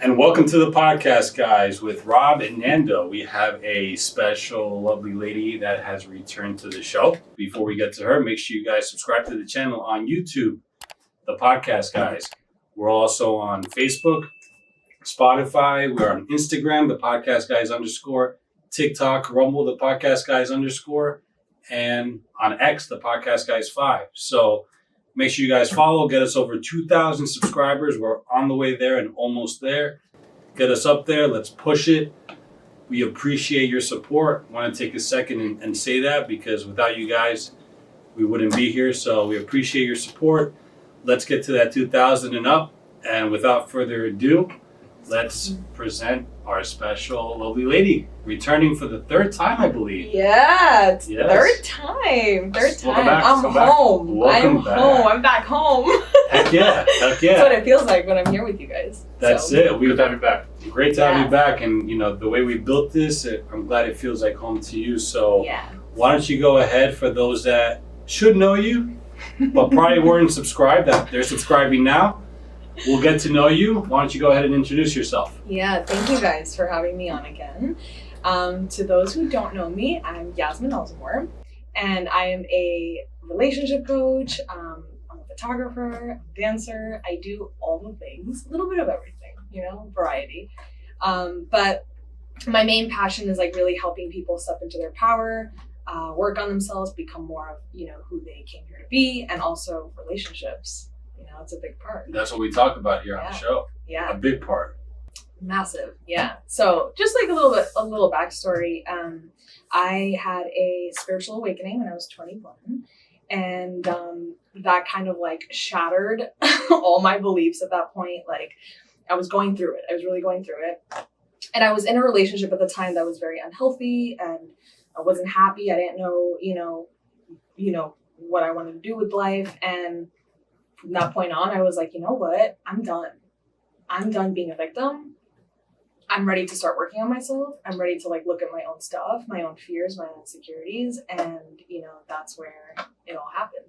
And welcome to the podcast, guys. With Rob and Nando, we have a special, lovely lady that has returned to the show. Before we get to her, make sure you guys subscribe to the channel on YouTube, the podcast, guys. We're also on Facebook, Spotify. We're on Instagram, the podcast guys _, TikTok, Rumble, the podcast guys _, and on X, the podcast guys 5. So make sure you guys follow, get us over 2,000 subscribers. We're on the way there and almost there. Get us up there. Let's push it. We appreciate your support. I want to take a second and say that because without you guys, we wouldn't be here. So we appreciate your support. Let's get to that 2,000 and up. And without further ado, let's present our special lovely lady, returning for the third time, I believe. Yeah, it's Yes. third time. Welcome back. I'm home. Welcome back. I'm back home. Heck yeah. Heck That's yeah. what it feels like when I'm here with you guys. That's it. Good to have you back. Great to have Yeah. you back. And, you know, the way we built this, I'm glad it feels like home to you. So Yeah. why don't you go ahead for those that should know you, but probably weren't subscribed, that they're subscribing now. We'll get to know you. Why don't you go ahead and introduce yourself? Yeah, thank you guys for having me on again. To those who don't know me, I'm Yasmin Elzomor, and I am a relationship coach. I'm a photographer, dancer. I do all the things, a little bit of everything, variety. But my main passion is like really helping people step into their power, work on themselves, become more of, who they came here to be, and also relationships. It's a big part. That's what we talk about here on the show. Yeah. A big part. Massive. Yeah. So just like a little backstory. I had a spiritual awakening when I was 21, and that kind of like shattered all my beliefs at that point. Like I was going through it. I was really going through it. And I was in a relationship at the time that was very unhealthy, and I wasn't happy. I didn't know, what I wanted to do with life. And from that point on, I was like, you know what? I'm done. I'm done being a victim. I'm ready to start working on myself. I'm ready to like look at my own stuff, my own fears, my own insecurities. And, that's where it all happened.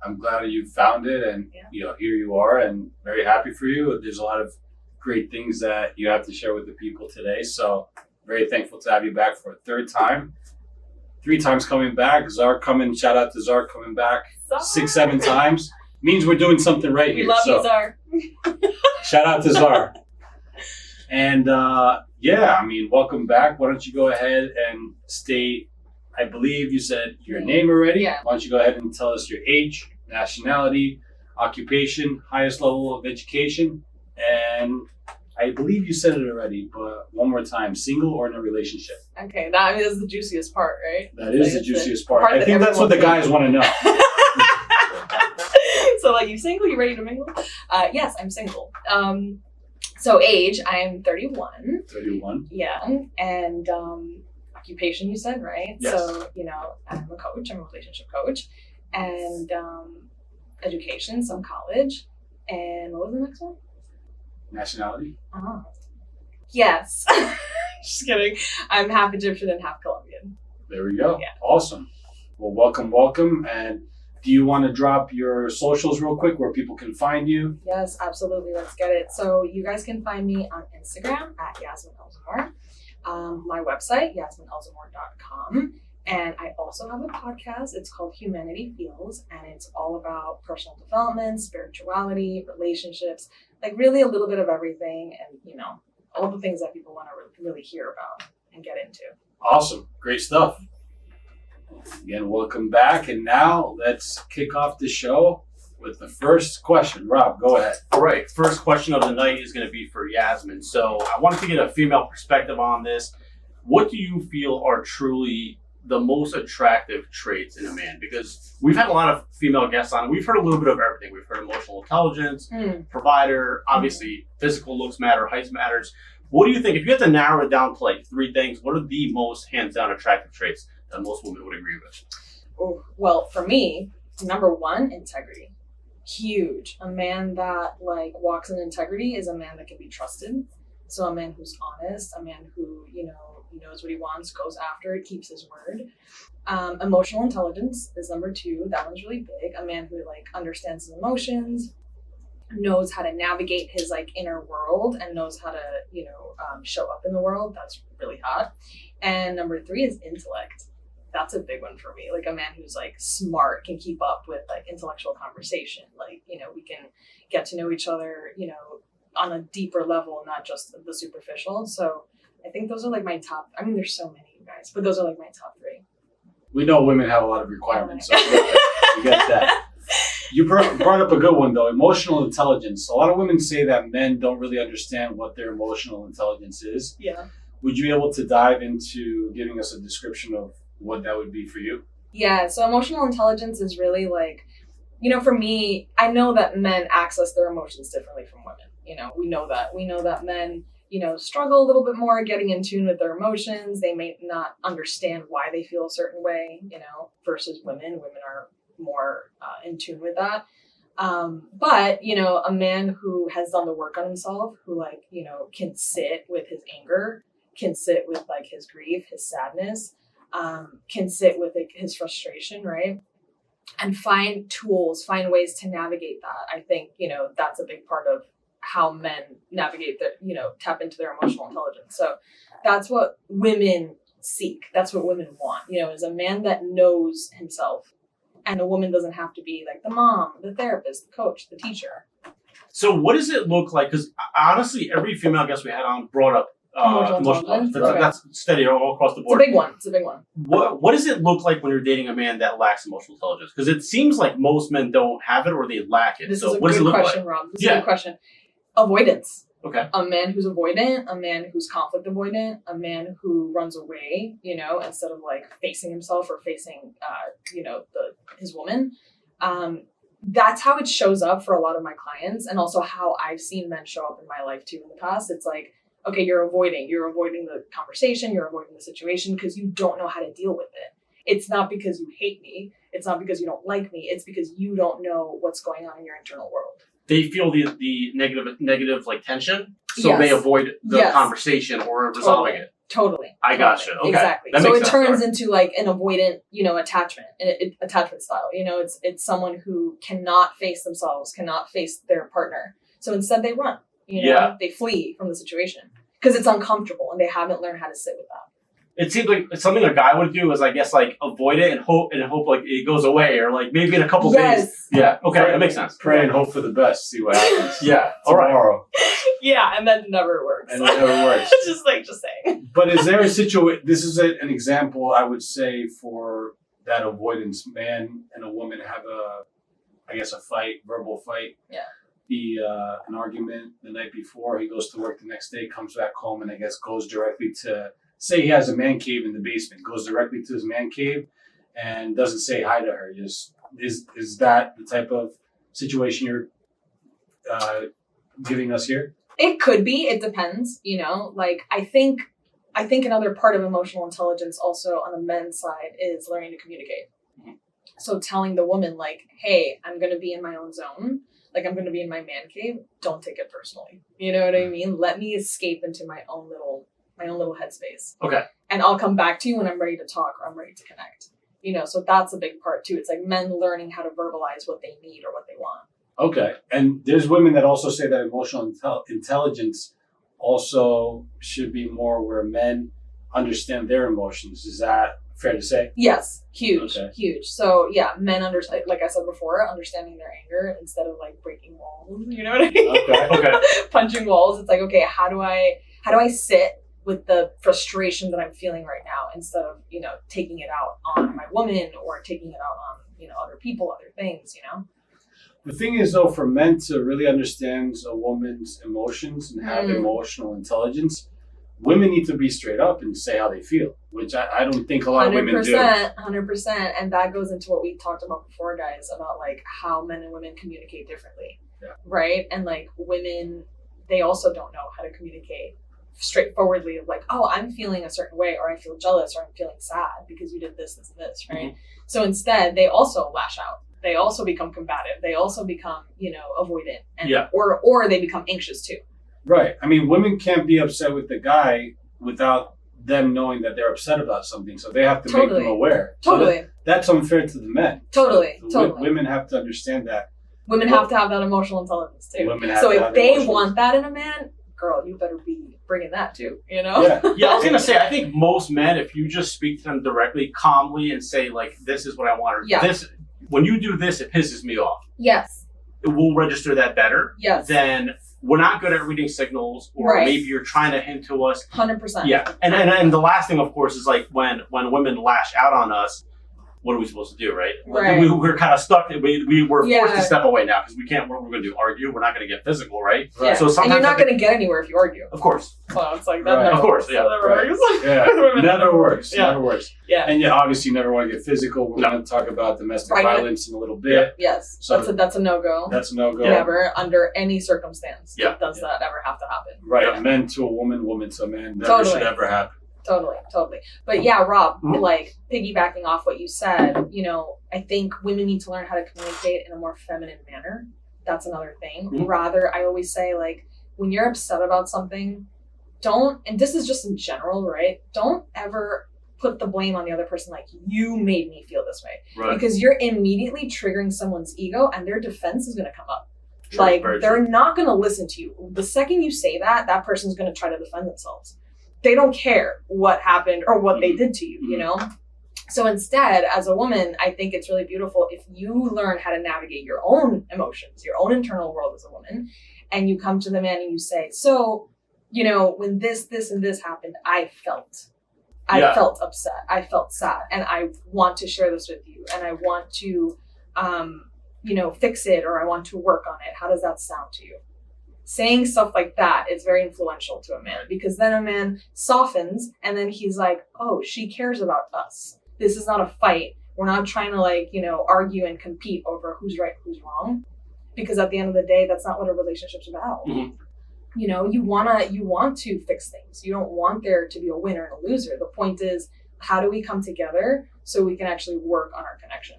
I'm glad that you found it, and here you are, and very happy for you. There's a lot of great things that you have to share with the people today. So very thankful to have you back for a third time. 3 times coming back. Czar coming, shout out to Czar coming back 6-7 times. Means we're doing something right here. We love you, Czar. Shout out to Czar. And welcome back. Why don't you go ahead and state, I believe you said your name already. Yeah. Why don't you go ahead and tell us your age, nationality, occupation, highest level of education, and I believe you said it already, but one more time, single or in a relationship? Okay, that is the juiciest part, right? That is the juiciest part. I think that's what the guys want to know. So like, you single? You ready to mingle? Yes, I'm single. So age, I am 31. 31. Yeah, and occupation, you said, right? Yes. So I'm a coach. I'm a relationship coach, and education, some college, and what was the next one? Nationality. Oh, yes. Just kidding. I'm half Egyptian and half Colombian. There we go. Yeah. Awesome. Well, welcome. And do you want to drop your socials real quick where people can find you? Yes, absolutely. Let's get it. So you guys can find me on Instagram at Yasmin Elzomor. My website, yasminelzomor.com. And I also have a podcast. It's called Humanity Feels, and it's all about personal development, spirituality, relationships, like really a little bit of everything, and all the things that people want to really hear about and get into. Awesome. Great stuff. Again, welcome back. And now let's kick off the show with the first question. Rob, go ahead. All right. First question of the night is going to be for Yasmin. So I wanted to get a female perspective on this. What do you feel are truly the most attractive traits in a man? Because we've had a lot of female guests on. We've heard a little bit of everything. We've heard emotional intelligence, provider, obviously physical looks matter, height matters. What do you think, if you had to narrow it down to like 3 things, what are the most hands-down attractive traits that most women would agree with? Oh, well, for me, number 1, integrity. Huge. A man that like walks in integrity is a man that can be trusted. So a man who's honest, a man who, knows what he wants, goes after it, keeps his word. Emotional intelligence is number 2. That one's really big. A man who like understands his emotions, knows how to navigate his like inner world and knows how to, show up in the world. That's really hot. And number 3 is intellect. That's a big one for me. Like a man who's like smart, can keep up with like intellectual conversation. Like, we can get to know each other, on a deeper level, not just the superficial. So I think those are like my top. I mean, there's so many, you guys, but those are like my top 3. We know women have a lot of requirements, so you get that. You brought up a good one, though, emotional intelligence. A lot of women say that men don't really understand what their emotional intelligence is. Yeah. Would you be able to dive into giving us a description of what that would be for you? Yeah, so emotional intelligence is really like, for me, I know that men access their emotions differently from women. We know that. We know that men, struggle a little bit more getting in tune with their emotions. They may not understand why they feel a certain way, versus women. Women are more in tune with that. But, a man who has done the work on himself, who like, can sit with his anger, can sit with like his grief, his sadness, can sit with like, his frustration, right? And find tools, find ways to navigate that. I think, that's a big part of how men navigate tap into their emotional intelligence. So that's what women seek. That's what women want, is a man that knows himself. And a woman doesn't have to be like the mom, the therapist, the coach, the teacher. So what does it look like? Because honestly, every female guest we had on brought up emotional intelligence. That's steady all across the board. It's a big one. What does it look like when you're dating a man that lacks emotional intelligence? Because it seems like most men don't have it or they lack it. This so is a what does it good look question, like? Rob. This is a good question. Avoidance. Okay. A man who's avoidant, a man who's conflict avoidant, a man who runs away, instead of like facing himself or facing, his woman. That's how it shows up for a lot of my clients, and also how I've seen men show up in my life too in the past. It's like, okay, you're avoiding the conversation, you're avoiding the situation because you don't know how to deal with it. It's not because you hate me. It's not because you don't like me. It's because you don't know what's going on in your internal world. They feel the negative like tension, so they avoid the conversation or resolving it. Totally. I gotcha. Okay. Exactly. That so makes it sense. turns into like an avoidant, attachment, attachment style. It's someone who cannot face themselves, cannot face their partner. So instead they run. They flee from the situation because it's uncomfortable and they haven't learned how to sit with that. It seems like something a guy would do is, I guess, like avoid it and hope like it goes away, or like maybe in a couple days. Yeah. Okay. That makes sense. Pray and hope for the best. See what happens. Yeah. All right. Tomorrow. Yeah, and that never works. And it never works. just saying. But is there a situation? This is an example, I would say, for that avoidance. Man and a woman have a fight, verbal fight. Yeah. An argument the night before. He goes to work the next day, comes back home, and I guess goes directly to. Say he has a man cave in the basement, goes directly to his man cave and doesn't say hi to her. Just is that the type of situation you're giving us here? It could be. It depends. Like I think another part of emotional intelligence also on the men's side is learning to communicate. Mm-hmm. So telling the woman like, hey, I'm going to be in my own zone. Like I'm going to be in my man cave. Don't take it personally. You know what I mean? Let me escape into my own little headspace. Okay. And I'll come back to you when I'm ready to talk or I'm ready to connect. So that's a big part too. It's like men learning how to verbalize what they need or what they want. Okay. And there's women that also say that emotional intelligence also should be more where men understand their emotions. Is that fair to say? Yes. Huge. Okay. Huge. So yeah, men understand, like I said before, understanding their anger instead of like breaking walls. You know what I mean? Okay. Punching walls. It's like, okay, how do I sit with the frustration that I'm feeling right now instead of, taking it out on my woman or taking it out on, other people, other things, The thing is, though, for men to really understand a woman's emotions and have emotional intelligence, women need to be straight up and say how they feel, which I don't think a lot of women do. 100%. And that goes into what we talked about before, guys, about like how men and women communicate differently. Yeah. Right? And like women, they also don't know how to communicate straightforwardly of like, oh, I'm feeling a certain way, or I feel jealous, or I'm feeling sad because you did this, this, and this, right? Mm-hmm. So instead, they also lash out. They also become combative. They also become, avoidant, and or they become anxious too. Right. I mean, women can't be upset with the guy without them knowing that they're upset about something. So they have to make them aware. Totally. So that's unfair to the men. Totally. So women have to understand that Women have to have that emotional intelligence too. Women have So to if have they emotions. want that in a man, girl, you better be bringing that too. You know? Yeah. Yeah, I was gonna say, I think most men, if you just speak to them directly, calmly, and say like, "This is what I want," or Yeah. "This, when you do this, it pisses me off," Yes. it will register that better Yes. than we're not good at reading signals, or Right. maybe you're trying to hint to us. 100%. Yeah, and the last thing, of course, is like when women lash out on us. What are we supposed to do, right? Right. We're kind of stuck. We were forced Yeah. to step away now because we can't. What we're going to do? Argue? We're not going to get physical, right? Yeah. So And sometimes you're not I think- going to get anywhere if you argue. Of course. So it's like that. Right. Never Of course, works. yeah. That never Right. works. Yeah, Women never works. Yeah. Never works. Yeah. And you obviously never want to get physical. We're No. going to talk about domestic Right. violence in a little bit. Yes. So- that's a no go. That's a no-go. Never under any circumstance Yeah. does that ever have to happen. Right, Yeah. men to a woman, woman to a man. Never Totally. should ever happen. Totally. But yeah, Rob, Mhm. like piggybacking off what you said, you know, I think women need to learn how to communicate in a more feminine manner. That's another thing. Mhm. Rather, I always say, like, when you're upset about something, don't, and this is just in general, right? Don't ever put the blame on the other person, like, you made me feel this way. Right. Because you're immediately triggering someone's ego and their defense is going to come up. True, Like, very they're true. not going to listen to you. The second you say that, that person's going to try to defend themselves. They don't care what happened or what they did to you, you know? So instead, as a woman, I think it's really beautiful if you learn how to navigate your own emotions, your own internal world as a woman, and you come to the man and you say, so, you know, when this, and this happened, I felt upset. I felt sad. And I want to share this with you. And I want to, you know, fix it, or I want to work on it. How does that sound to you? Saying stuff like that is very influential to a man, because then a man softens and then he's like, oh, she cares about us. This is not a fight. We're not trying to, like, you know, argue and compete over who's right, who's wrong. Because at the end of the day, that's not what a relationship's about. Mhm. You know, you want to fix things. You don't want there to be a winner and a loser. The point is, how do we come together so we can actually work on our connection?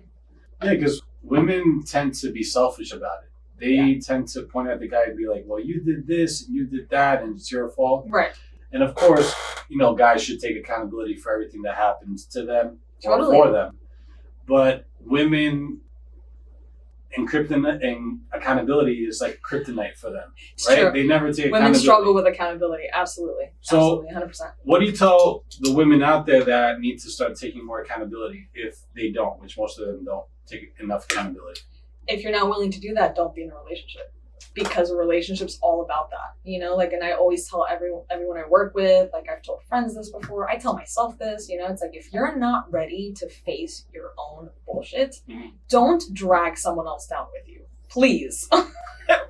Yeah, because women tend to be selfish about it. They tend to point at the guy and be like, well, you did this and you did that and it's your fault. Right. And of course, you know, guys should take accountability for everything that happens to them Totally. or for them. But women and accountability is like kryptonite for them, It's right? true. They never take Women accountability. struggle with accountability. Absolutely. So- Absolutely. 100%. What do you tell the women out there that need to start taking more accountability if they don't, which most of them don't take enough accountability? If you're not willing to do that, don't be in a relationship, because a relationship's all about that, you know, like, and I always tell everyone I work with, like, I've told friends this before, I tell myself this, you know, it's like, if you're not ready to face your own bullshit, Mhm. don't drag someone else down with you. Please.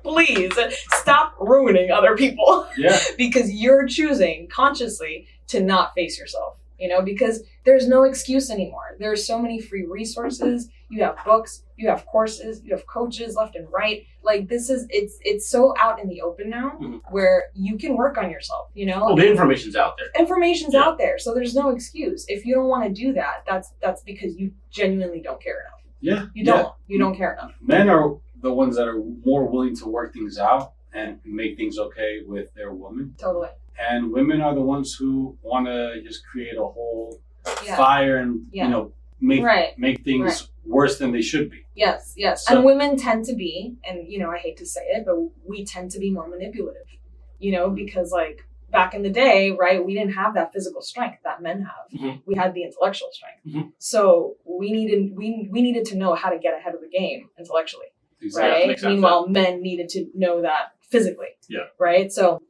Please stop ruining other people. Yeah. Because you're choosing consciously to not face yourself, you know, because there's no excuse anymore. There's so many free resources. You have books, you have courses, you have coaches left and right. Like, it's so out in the open now, Mhm. where you can work on yourself, you know? Well, the information's out there. Information's Yeah. out there. So there's no excuse. If you don't want to do that, that's because you genuinely don't care enough. Yeah. You don't care enough. Men are the ones that are more willing to work things out and make things okay with their woman. Totally. And women are the ones who want to just create a whole Yeah. fire and, Yeah. you know, make things Right. worse than they should be. Yes. So- And women tend to be, and, you know, I hate to say it, but we tend to be more manipulative, you know, because, like, back in the day, right, we didn't have that physical strength that men have. Mhm. We had the intellectual strength. Mhm. So we needed to know how to get ahead of the game intellectually, right? makes sense, Meanwhile, men needed to know that physically. Yeah. Right? So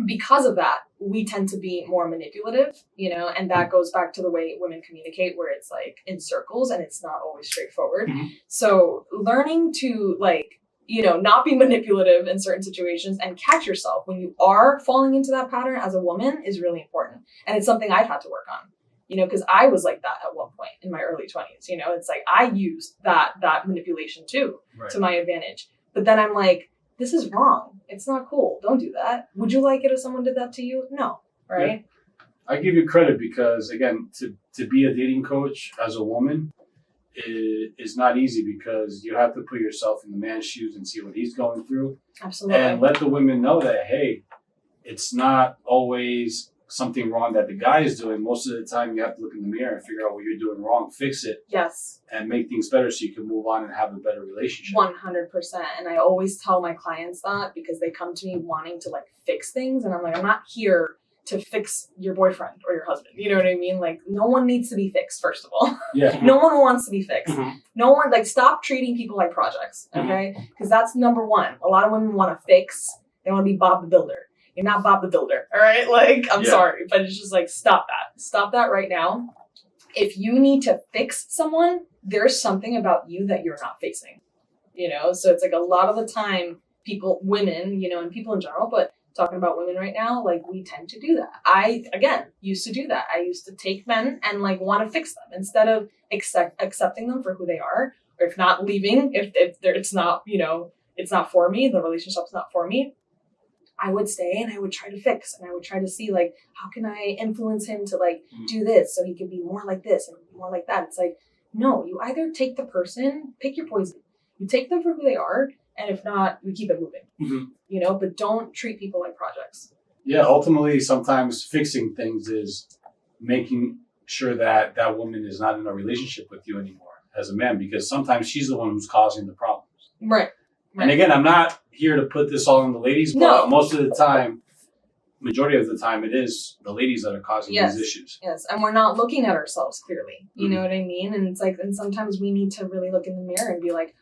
because of that, we tend to be more manipulative, you know, and that goes back to the way women communicate, where it's like in circles and it's not always straightforward. Mhm. So learning to, like, you know, not be manipulative in certain situations and catch yourself when you are falling into that pattern as a woman is really important. And it's something I've had to work on, you know, because I was like that at one point in my early 20s, you know, it's like I used that manipulation too, Right. to my advantage. But then I'm like, this is wrong. It's not cool. Don't do that. Would you like it if someone did that to you? No. Right? I give you credit because, again, to be a dating coach as a woman is not easy, because you have to put yourself in the man's shoes and see what he's going through, Absolutely. and let the women know that, hey, it's not always something wrong that the guy is doing, most of the time you have to look in the mirror and figure out what you're doing wrong, fix it, Yes. and make things better so you can move on and have a better relationship. 100%. And I always tell my clients that because they come to me wanting to like fix things. And I'm like, I'm not here to fix your boyfriend or your husband. You know what I mean? Like, no one needs to be fixed, first of all. Yeah. No one wants to be fixed. Mhm. No one, like, stop treating people like projects, okay? Because that's number one. A lot of women want to fix. They want to be Bob the Builder. You're not Bob the Builder, all right? Like, I'm Yeah. sorry, but it's just like, stop that. Stop that right now. If you need to fix someone, there's something about you that you're not facing, you know? So it's like a lot of the time, people, women, you know, and people in general, but talking about women right now, like, we tend to do that. I, again, used to do that. I used to take men and like want to fix them instead of accepting them for who they are, or if not leaving, if it's not, you know, it's not for me, the relationship's not for me, I would stay and I would try to fix and I would try to see like, how can I influence him to like do this so he can be more like this and more like that. It's like, no, you either take the person, pick your poison. You take them for who they are, and if not, you keep it moving. Mhm. You know, but don't treat people like projects. Yeah, ultimately, sometimes fixing things is making sure that that woman is not in a relationship with you anymore as a man, because sometimes she's the one who's causing the problems. Right. And again, I'm not here to put this all on the ladies, but No. most of the time, majority of the time, it is the ladies that are causing Yes. these issues. Yes, and we're not looking at ourselves clearly. You Mhm. know what I mean? And it's like, and sometimes we need to really look in the mirror and be like,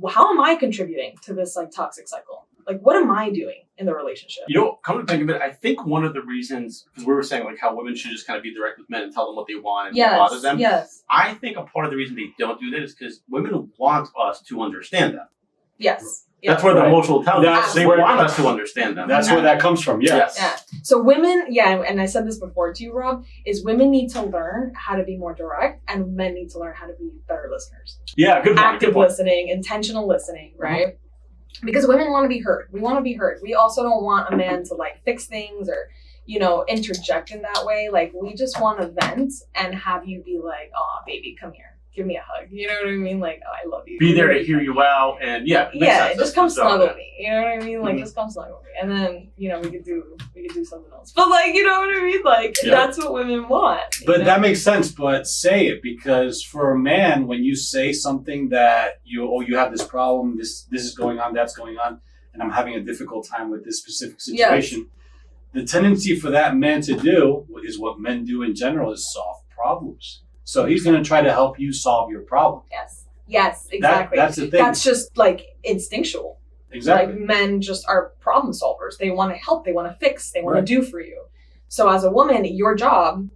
how am I contributing to this like toxic cycle? Like, what am I doing in the relationship? You know, come to think of it, I think one of the reasons, because we were saying like how women should just kind of be direct with men and tell them what they want and what bothers them. Yes. I think a part of the reason they don't do that is because women want us to understand them. Yes. That's where the Right. emotional intelligence. They where- want us to understand them. That's where that comes from. Yeah. Yes. Yeah. So women, yeah, and I said this before to you, Rob, is women need to learn how to be more direct, and men need to learn how to be better listeners. Yeah. Good point. Active Good point. listening, intentional listening, right? Because women want to be heard. We want to be heard. We also don't want a man to like fix things or, you know, interject in that way. Like, we just want to vent and have you be like, oh, baby, come here. Give me a hug. You know what I mean? Like, oh, I love you. Be there to hear you out, and yeah, makes Yeah, sense. just come So, snuggle yeah. me. You know what I mean? Like, Mhm. just come snuggle me, and then you know we could do something else. But like, you know what I mean? Like, Yeah. that's what women want. you But know? that makes sense. But say it, because for a man, when you say something that you have this problem, this is going on, that's going on, and I'm having a difficult time with this specific situation. The tendency for that man to do is what men do in general, is solve problems. So he's going to try to help you solve your problem. Yes, exactly. That's the thing. That's just like instinctual. Exactly. Like, men just are problem solvers. They want to help. They want to fix. They want to do for you. So as a woman, your job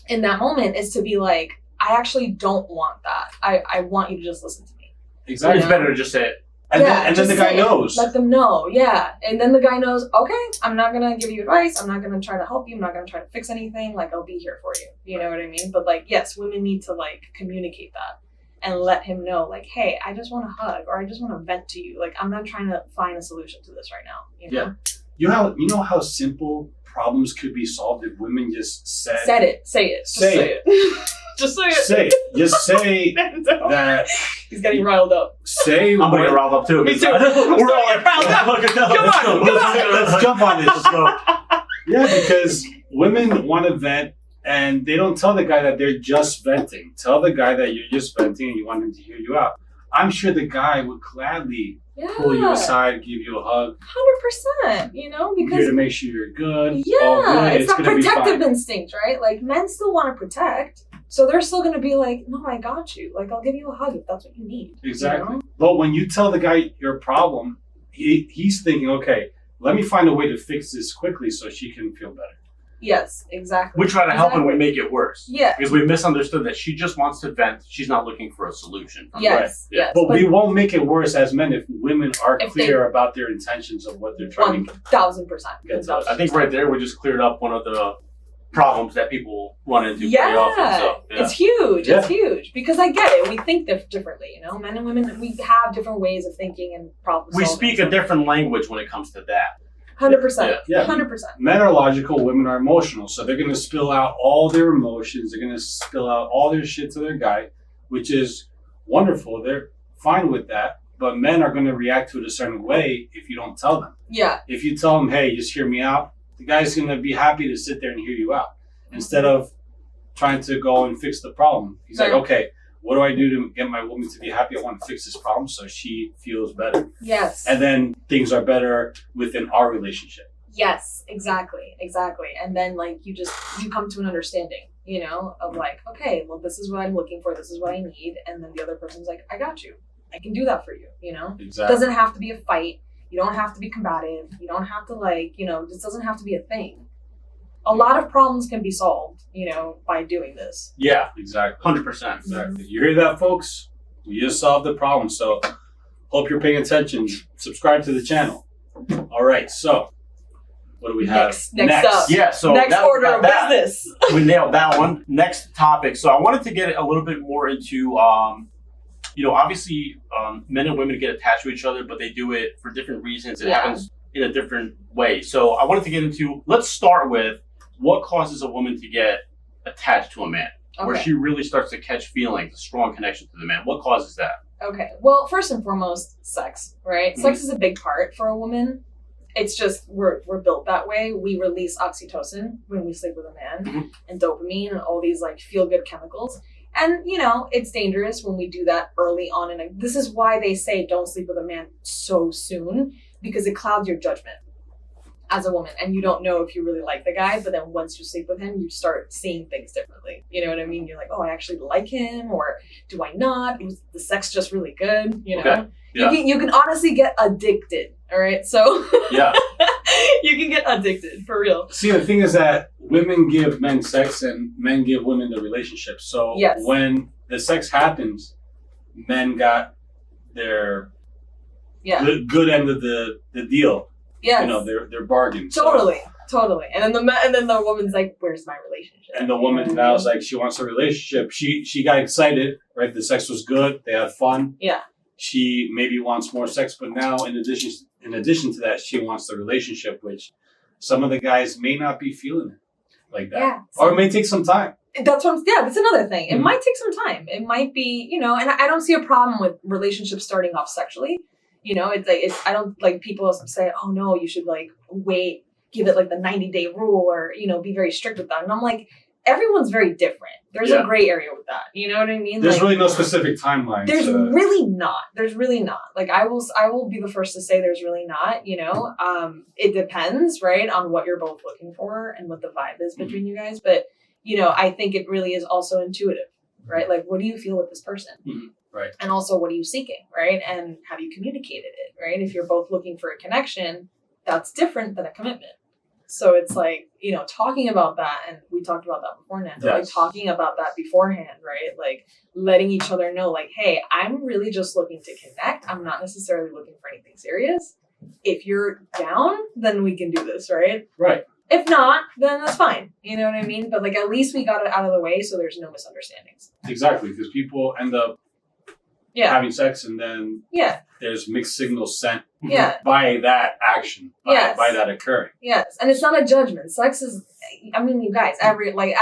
in that moment is to be like, I actually don't want that. I want you to just listen to me. Exactly. It's better to just say it. And then just the guy say it. knows. Let them know, yeah. And then the guy knows, okay, I'm not going to give you advice. I'm not going to try to help you. I'm not going to try to fix anything. Like, I'll be here for you. You know what I mean? But like, yes, women need to like communicate that and let him know, like, hey, I just want a hug, or I just want to vent to you. Like, I'm not trying to find a solution to this right now. You know? Yeah. You know how simple problems could be solved if women just said Say it. Just say it. Just say it. Say it. Just say that. He's getting riled up. Say I'm gonna what- get riled up too. Me too. We're all Get riled up. Look at that. Come Let's on, go. come Let's on. go. Let's jump on this. Let's go. Yeah, because women want to vent, and they don't tell the guy that they're just venting. Tell the guy that you're just venting and you want him to hear you out. I'm sure the guy would gladly Yeah. pull you aside, give you a hug, 100%, you know, here because to make sure you're good. all yeah, good. it's that gonna be protective fine. instinct, right? Like, men still want to protect, so they're still going to be like, no, I got you. Like, I'll give you a hug if that's what you need. Exactly. You know? But when you tell the guy your problem, he's thinking, okay, let me find a way to fix this quickly so she can feel better. Yes, exactly. We try to help and we make it worse. Yeah. Because we misunderstood that she just wants to vent. She's not looking for a solution. Yes. Yeah. Yes. But we won't make it worse as men if women are If clear about their intentions of what they're trying to 1,000%. get to us. I think right there we just cleared up one of the problems that people run into pretty often. So, yeah. It's huge. Yeah. It's huge because I get it. We think differently, you know. Men and women, we have different ways of thinking and problem We solving. speak a different language when it comes to that. 100%. Yeah. 100%. Men are logical, women are emotional. So they're going to spill out all their emotions. They're going to spill out all their shit to their guy, which is wonderful. They're fine with that. But men are going to react to it a certain way if you don't tell them. Yeah. If you tell them, hey, just hear me out, the guy's going to be happy to sit there and hear you out instead of trying to go and fix the problem. He's like, okay, what do I do to get my woman to be happy? I want to fix this problem so she feels better. Yes. And then things are better within our relationship. Yes, exactly. And then like you come to an understanding, you know, of like, okay, well, this is what I'm looking for. This is what I need. And then the other person's like, I got you. I can do that for you, you know? Exactly. It doesn't have to be a fight. You don't have to be combative. You don't have to like, you know, this doesn't have to be a thing. A lot of problems can be solved, you know, by doing this. Yeah, exactly. 100%. Exactly. You hear that, folks? We just solved the problem. So hope you're paying attention. Subscribe to the channel. All right. So what do we have Next up. Yeah, so next order of business. We nailed that one. Next topic. So I wanted to get a little bit more into, you know, obviously men and women get attached to each other, but they do it for different reasons. It happens in a different way. So I wanted to get into, let's start with what causes a woman to get attached to a man, where she really starts to catch feelings, a strong connection to the man. What causes that? Okay. Well, first and foremost, sex, right? Mm-hmm. Sex is a big part for a woman. It's just, we're built that way. We release oxytocin when we sleep with a man, and dopamine and all these like feel-good chemicals. And, you know, it's dangerous when we do that early on. And this is why they say don't sleep with a man so soon, because it clouds your judgment as a woman. And you don't know if you really like the guy, but then once you sleep with him, you start seeing things differently. You know what I mean? You're like, oh, I actually like him, or do I not? Was the sex just really good? You know? Okay. Yeah. You can honestly get addicted. All right. So yeah, you can get addicted for real. See, the thing is that women give men sex and men give women the relationship. So when the sex happens, men got their good end of the deal. Yes. You know, their bargain. Totally. And then the woman's like, where's my relationship? And the woman now is like, she wants a relationship. She got excited, right? The sex was good. They had fun. Yeah. She maybe wants more sex, but now in addition to that, she wants the relationship, which some of the guys may not be feeling it like that. Yeah, or it may take some time. That's another thing. It might take some time. It might be, you know, and I don't see a problem with relationships starting off sexually. You know, it's like, I don't like people say, oh no, you should like wait, give it like the 90-day rule, or, you know, be very strict with that. And I'm like, everyone's very different. There's a gray area with that. You know what I mean? There's like, really no specific timeline. There's really not. Like I will be the first to say there's really not, you know. It depends, right, on what you're both looking for and what the vibe is between you guys. But, you know, I think it really is also intuitive, right? Like, what do you feel with this person? Mm-hmm. Right. And also, what are you seeking, right? And have you communicated it, right? If you're both looking for a connection, that's different than a commitment. So it's like, you know, talking about that, and we talked about that before, Nando, like talking about that beforehand, right? Like letting each other know, like, hey, I'm really just looking to connect. I'm not necessarily looking for anything serious. If you're down, then we can do this, right? Right. If not, then that's fine. You know what I mean? But like, at least we got it out of the way so there's no misunderstandings. Exactly, because people end up having sex, and then there's mixed signals sent by that action, by that occurring. Yes, and it's not a judgment. Sex is, I mean, you guys, I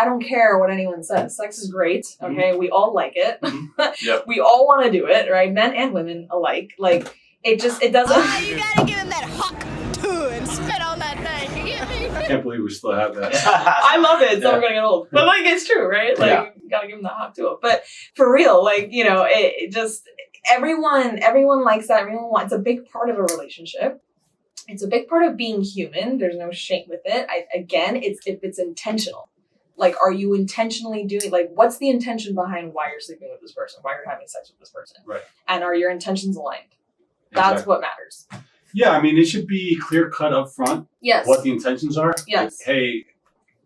don't care what anyone says. Sex is great, okay? We all like it. Yep. We all want to do it, right? Men and women alike. Like, it doesn't... Oh, you gotta give him that hawk too and spit on that thing. You get me? I can't believe we still have that. I love it. It's never gonna get old. But like, it's true, right? Like, you gotta give him the hawk too. But for real, like, you know, it just... Everyone likes that. Everyone wants. It's a big part of a relationship. It's a big part of being human. There's no shame with it. It's if it's intentional. Like, are you intentionally doing, like, what's the intention behind why you're sleeping with this person, why you're having sex with this person? Right. And are your intentions aligned? That's what matters. Yeah, I mean, it should be clear cut up front. Yes. What the intentions are. Yes. Like, hey,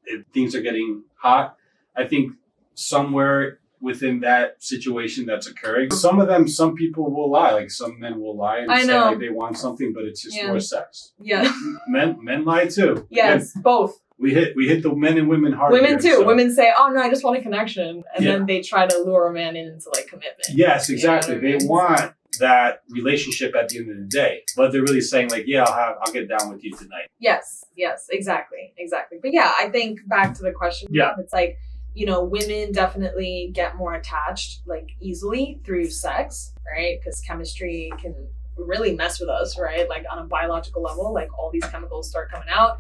if things are getting hot, I think somewhere within that situation that's occurring, some people will lie. Like, some men will lie and say like they want something, but it's just more sex. Yeah. Men lie too. Yes, and both. We hit the men and women hard. Women too. So. Women say, "Oh no, I just want a connection," and then they try to lure a man into like commitment. Yes, exactly. You know what I mean? They want that relationship at the end of the day, but they're really saying like, "Yeah, I'll get down with you tonight." Yes, exactly. But yeah, I think back to the question. Yeah, it's like, you know, women definitely get more attached like easily through sex, right? Because chemistry can really mess with us, right? Like on a biological level, like all these chemicals start coming out.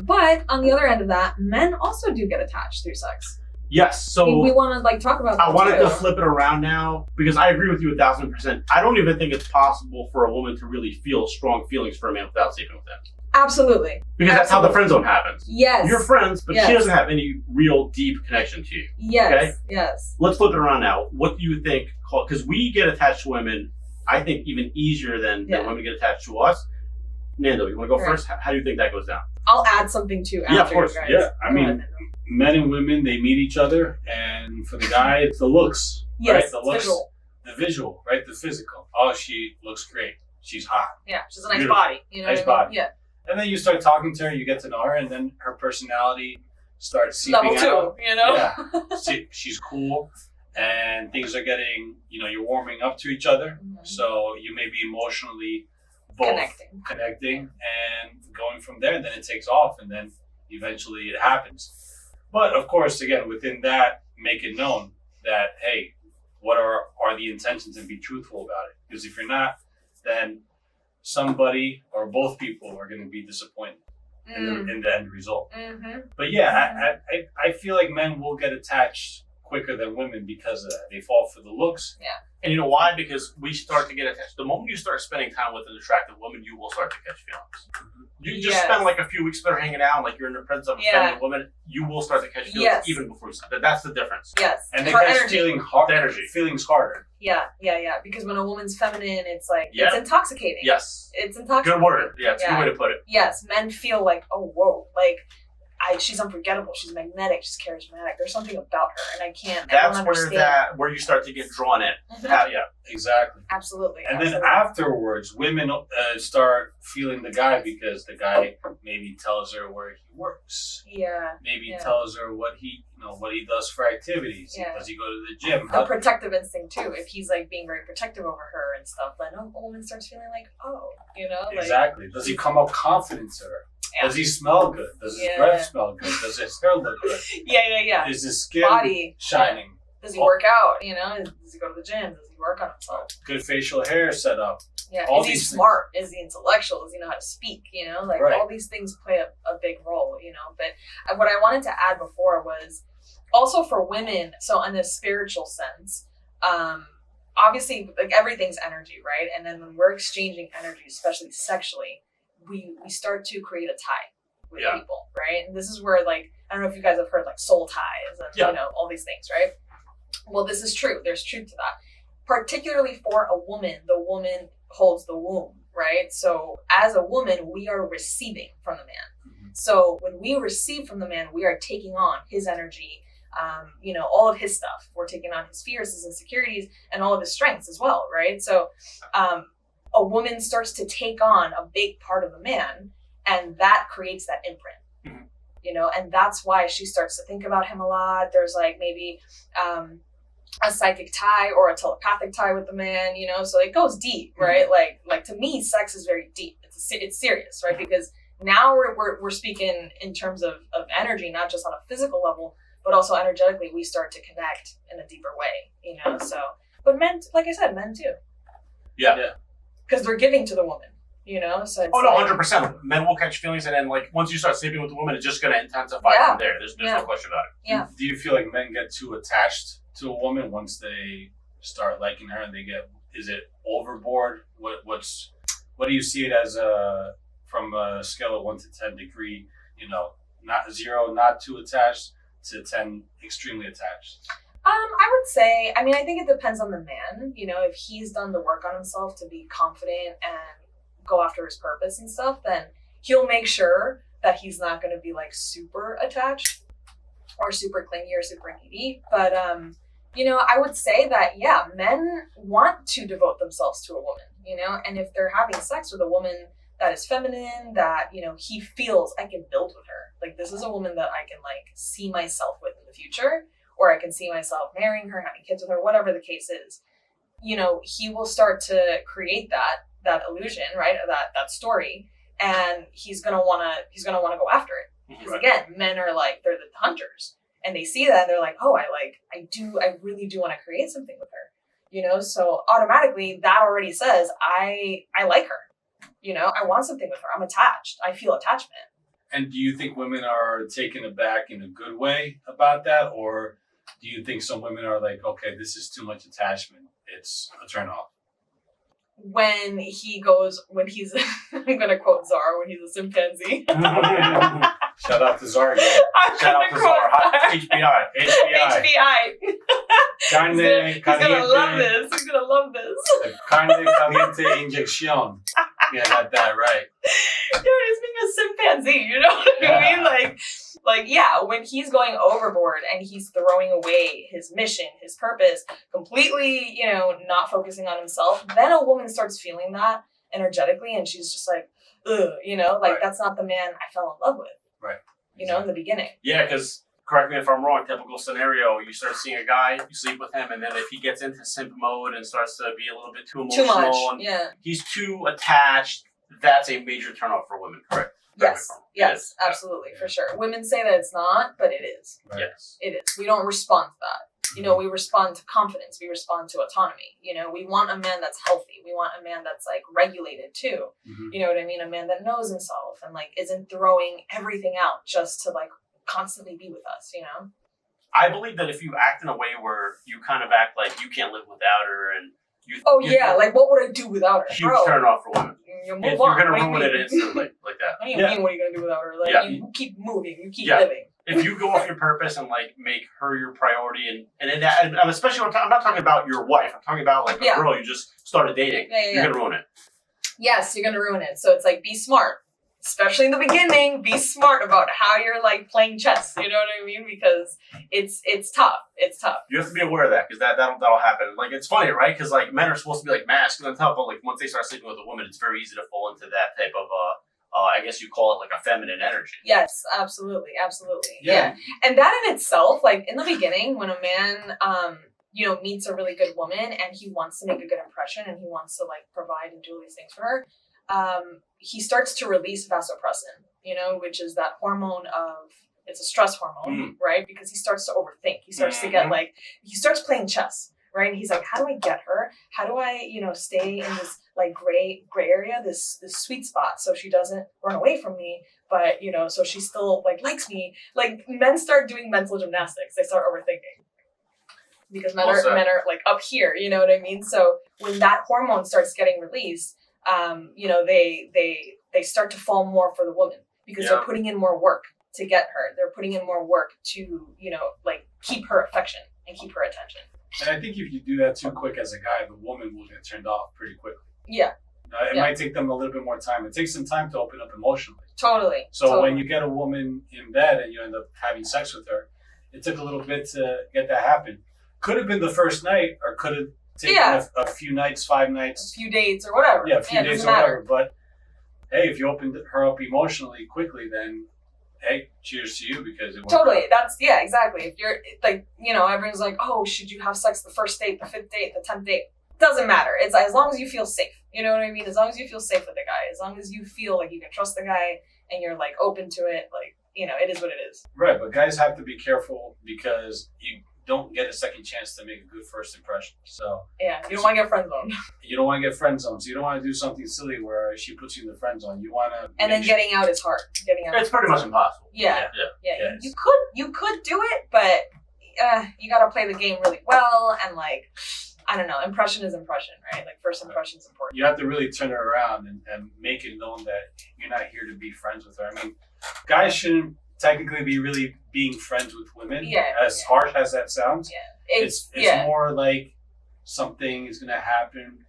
But on the other end of that, men also do get attached through sex. Yes. So we want to like talk about that I wanted too. to flip it around now because I agree with you 1,000%. I don't even think it's possible for a woman to really feel strong feelings for a man without sleeping with him. Absolutely. Because that's how the friend zone happens. Yes. You're friends, but Yes. she doesn't have any real deep connection to you. Yes. Okay? Yes. Let's flip it around now. What do you think? Because we get attached to women, I think, even easier than women get attached to us. Nando, you want to go first? How do you think that goes down? I'll add something too after Yeah, of course. you guys. Yeah, I Go mean, ahead. men and women, they meet each other, and for the guy, it's the looks, Yes, right? it's The looks, visual. the visual, right? The physical. Oh, she looks great. She's hot. Yeah, she's a nice Beautiful. body. You know Nice what I mean? body. Yeah. And then you start talking to her, you get to know her, and then her personality starts seeping Level out. 2, you know? Yeah. She's cool, and things are getting, you're warming up to each other. Mhm. So you may be emotionally both connecting and going from there. And then it takes off, and then eventually it happens. But of course, again, within that, make it known that, hey, what are the intentions, and be truthful about it. Because if you're not, then somebody or both people are going to be disappointed in the end result. Mm-hmm. But yeah, I feel like men will get attached quicker than women because of that. They fall for the looks. Yeah. And you know why? Because we start to get attached. The moment you start spending time with an attractive woman, you will start to catch feelings. You just spend like a few weeks there hanging out, like you're in the presence of a feminine woman, you will start to catch feelings even before you start. That's the difference. Yes. And they Her catch energy. feelings harder. Yeah. Because when a woman's feminine, it's like, Yeah. it's intoxicating. Yes. It's intoxicating. Good word. Yeah, it's a good way to put it. Yes. Men feel like, oh, whoa, like, she's unforgettable. She's magnetic. She's charismatic. There's something about her, and I don't That's understand. where you start to get drawn in. Mhm. Yeah. Exactly. Absolutely. And then afterwards, women start feeling the guy because the guy maybe tells her where he works. Yeah. Maybe tells her what he does for activities. Yeah. Does he go to the gym? The protective instinct too. If he's like being very protective over her and stuff, then a woman starts feeling like, oh, like, Exactly. Does he come up confident to her? Yeah. Does he smell good? Does his breath smell good? Does his hair look good? Yeah. Is his skin Body shining? Does he work out? Does he go to the gym? Does he work on himself? Good facial hair set up. Yeah. All Is he these smart? Is he intellectual? Does he know how to speak? All these things play a big role, But what I wanted to add before was also for women, so in a spiritual sense, obviously like everything's energy, right? And then when we're exchanging energy, especially sexually, we start to create a tie with people, right? And this is where like, I don't know if you guys have heard like soul ties and all these things, right? Well, this is true. There's truth to that. Particularly for a woman, the woman holds the womb, right? So as a woman, we are receiving from the man. Mm-hmm. So when we receive from the man, we are taking on his energy, all of his stuff. We're taking on his fears, his insecurities, and all of his strengths as well, right? So a woman starts to take on a big part of the man, and that creates that imprint. Mm-hmm. And that's why she starts to think about him a lot. There's like maybe a psychic tie or a telepathic tie with the man, so it goes deep, right? Mm-hmm. Like to me, sex is very deep. It's serious, right? Because now we're speaking in terms of energy, not just on a physical level, but also energetically, we start to connect in a deeper way, so, but men, like I said, men too. Yeah. Because they're giving to the woman, so it's 100%. Men will catch feelings, and then like once you start sleeping with the woman, it's just going to intensify from there. There's no question about it. Yeah. Do you feel like men get too attached to a woman once they start liking her, and is it overboard? What do you see it as from a scale of 1 to 10 degree, not 0, not too attached, to 10, extremely attached? I would say, I think it depends on the man, if he's done the work on himself to be confident and go after his purpose and stuff, then he'll make sure that he's not going to be like super attached or super clingy or super needy. But, I would say that, men want to devote themselves to a woman, and if they're having sex with a woman that is feminine, that, he feels I can build with her. Like, this is a woman that I can like see myself with in the future, or I can see myself marrying her, having kids with her, whatever the case is, he will start to create that illusion, right? That story. And he's going to want to go after it. Because again, men are like, they're the hunters, and they see that and they're like, oh, I really do want to create something with her. you know, so automatically that already says I like her, you know, I want something with her, I'm attached, I feel attachment. And do you think women are taken aback in a good way about that? Or do you think some women are like, okay, this is too much attachment, it's a turn off? When he's I'm gonna quote Czar when he's a chimpanzee. Shout out to Czar again. Shout out to Czar. HBI. HBI. Carne He's gonna love caliente. this. He's gonna love this. Carne caliente inyección. Yeah, I got that right. Dude, he's being a chimpanzee, you know what I mean? Like, yeah, when he's going overboard and he's throwing away his mission, his purpose, completely, you know, not focusing on himself, then a woman starts feeling that energetically and she's just like, ugh, you know, like that's not the man I fell in love with. Right. You know, in the beginning. Yeah, because correct me if I'm wrong, typical scenario, you start seeing a guy, you sleep with him, and then if he gets into simp mode and starts to be a little bit too Too emotional, much, and yeah. he's too attached, that's a major turnoff for women, correct? Yes, absolutely, for sure. Women say that it's not, but it is. Right. Yes. It is. We don't respond to that. You know, we respond to confidence. We respond to autonomy. You know, we want a man that's healthy. We want a man that's like regulated too. Mm-hmm. You know what I mean? A man that knows himself and like isn't throwing everything out just to like constantly be with us, you know? I believe that if you act in a way where you kind of act like you can't live without her and you... Like what would I do without her? Huge turn off for women. You move If on. you're going What to do you ruin it mean? instantly like that. What do you mean? What are you going to do without her? Like Yeah. you keep moving, you keep Yeah. living. If you go off your purpose and like make her your priority and especially I'm not talking about your wife. I'm talking about like a girl you just started dating. You're going to ruin it. Yes, you're going to ruin it. So it's like, be smart. Especially in the beginning, be smart about how you're like playing chess. You know what I mean? Because it's tough. It's tough. You have to be aware of that because that'll happen. Like it's funny, right? Because like men are supposed to be like masculine and tough, but like once they start sleeping with a woman, it's very easy to fall into that type of I guess you call it like a feminine energy. Yes, absolutely, absolutely. Yeah. And that in itself, like in the beginning, when a man you know, meets a really good woman and he wants to make a good impression and he wants to like provide and do all these things for her, he starts to release vasopressin, you know, which is that hormone of, it's a stress hormone, right? Because he starts to overthink. He starts to get like, he starts playing chess, right? And he's like, how do I get her? How do I, you know, stay in this like gray area, this sweet spot so she doesn't run away from me, but, you know, so she still like likes me. Like men start doing mental gymnastics. They start overthinking. Because men are like up here, you know what I mean? So when that hormone starts getting released, you know, they start to fall more for the woman because they're putting in more work to get her. They're putting in more work to, you know, like keep her affection and keep her attention. And I think if you do that too quick as a guy, the woman will get turned off pretty quickly. Yeah. It might take them a little bit more time. It takes some time to open up emotionally. Totally. So when you get a woman in bed and you end up having sex with her, it took a little bit to get that happen. Could have been the first night or could have taken a few nights, 5 nights. A few dates or whatever. Yeah, a few days or whatever. But hey, if you opened her up emotionally quickly, then hey, cheers to you because it worked Totally. out. That's, yeah, exactly. If you're like, you know, everyone's like, oh, should you have sex the first date, the 5th date, the 10th date? Doesn't matter. It's as long as you feel safe. You know what I mean? As long as you feel safe with the guy, as long as you feel like you can trust the guy and you're like open to it, like, you know, it is what it is. Right, but guys have to be careful because you don't get a second chance to make a good first impression. So yeah, you don't want to get friend zoned. You don't want to get friend zoned. So you don't want to do something silly where she puts you in the friend zone. You want to. And then getting out is hard. It's pretty much impossible. Yeah. Yes. You could do it, but you got to play the game really well and like, I don't know, impression is impression, right? Like first impression is important. You have to really turn it around and make it known that you're not here to be friends with her. I mean, guys shouldn't technically be really being friends with women. As harsh as that sounds. Yeah. It's more like something is going to happen,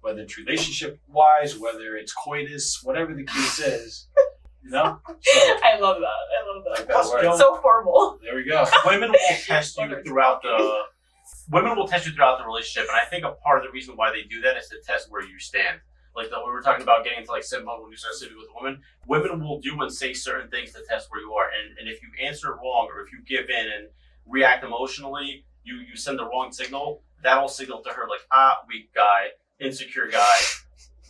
whether it's relationship wise, whether it's coitus, whatever the case is. You know? So, I love that. Like that word. It's so formal. There we go. Women will test you throughout the relationship, and I think a part of the reason why they do that is to test where you stand. Like we were talking about getting into like simp mode when you start sleeping with a woman. Women will do and say certain things to test where you are, and if you answer wrong or if you give in and react emotionally, you send the wrong signal. That'll signal to her like weak guy, insecure guy,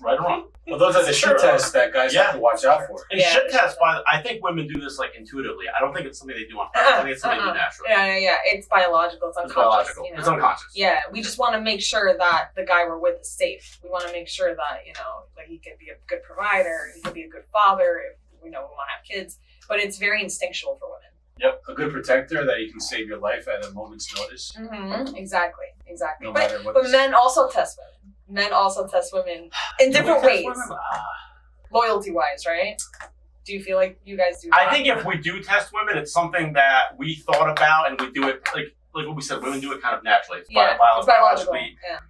right or wrong. Well, those are the shit tests that guys have to watch out for. And shit tests, I think women do this like intuitively. I don't think it's something they do on purpose. I think it's something they do naturally. Yeah. It's biological. It's unconscious. It's biological. You know? It's unconscious. Yeah, we just want to make sure that the guy we're with is safe. We want to make sure that, you know, like he could be a good provider, he could be a good father, if we know we want to have kids. But it's very instinctual for women. Yep, a good protector that you can save your life at a moment's notice. Mm-hmm. Exactly. No matter what. But men also test women. Men also test women in different ways. Loyalty-wise, right? Do you feel like you guys do that? I think if we do test women, it's something that we thought about and we do it, like what we said, women do it kind of naturally. It's it's biological. Yeah.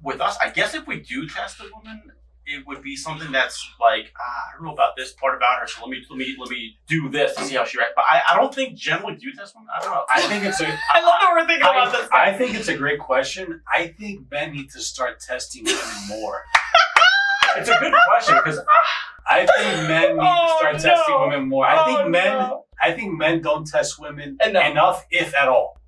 With us, I guess if we do test a woman, it would be something that's like, I don't know about this part about her, so let me do this to see how she reacts. But I don't think generally do test women. I don't know. I think it's a. I love that we're thinking about this. I think it's a great question. I think men need to start testing women more. It's a good question because I think men need to start testing women more. I think men don't test women enough, if at all.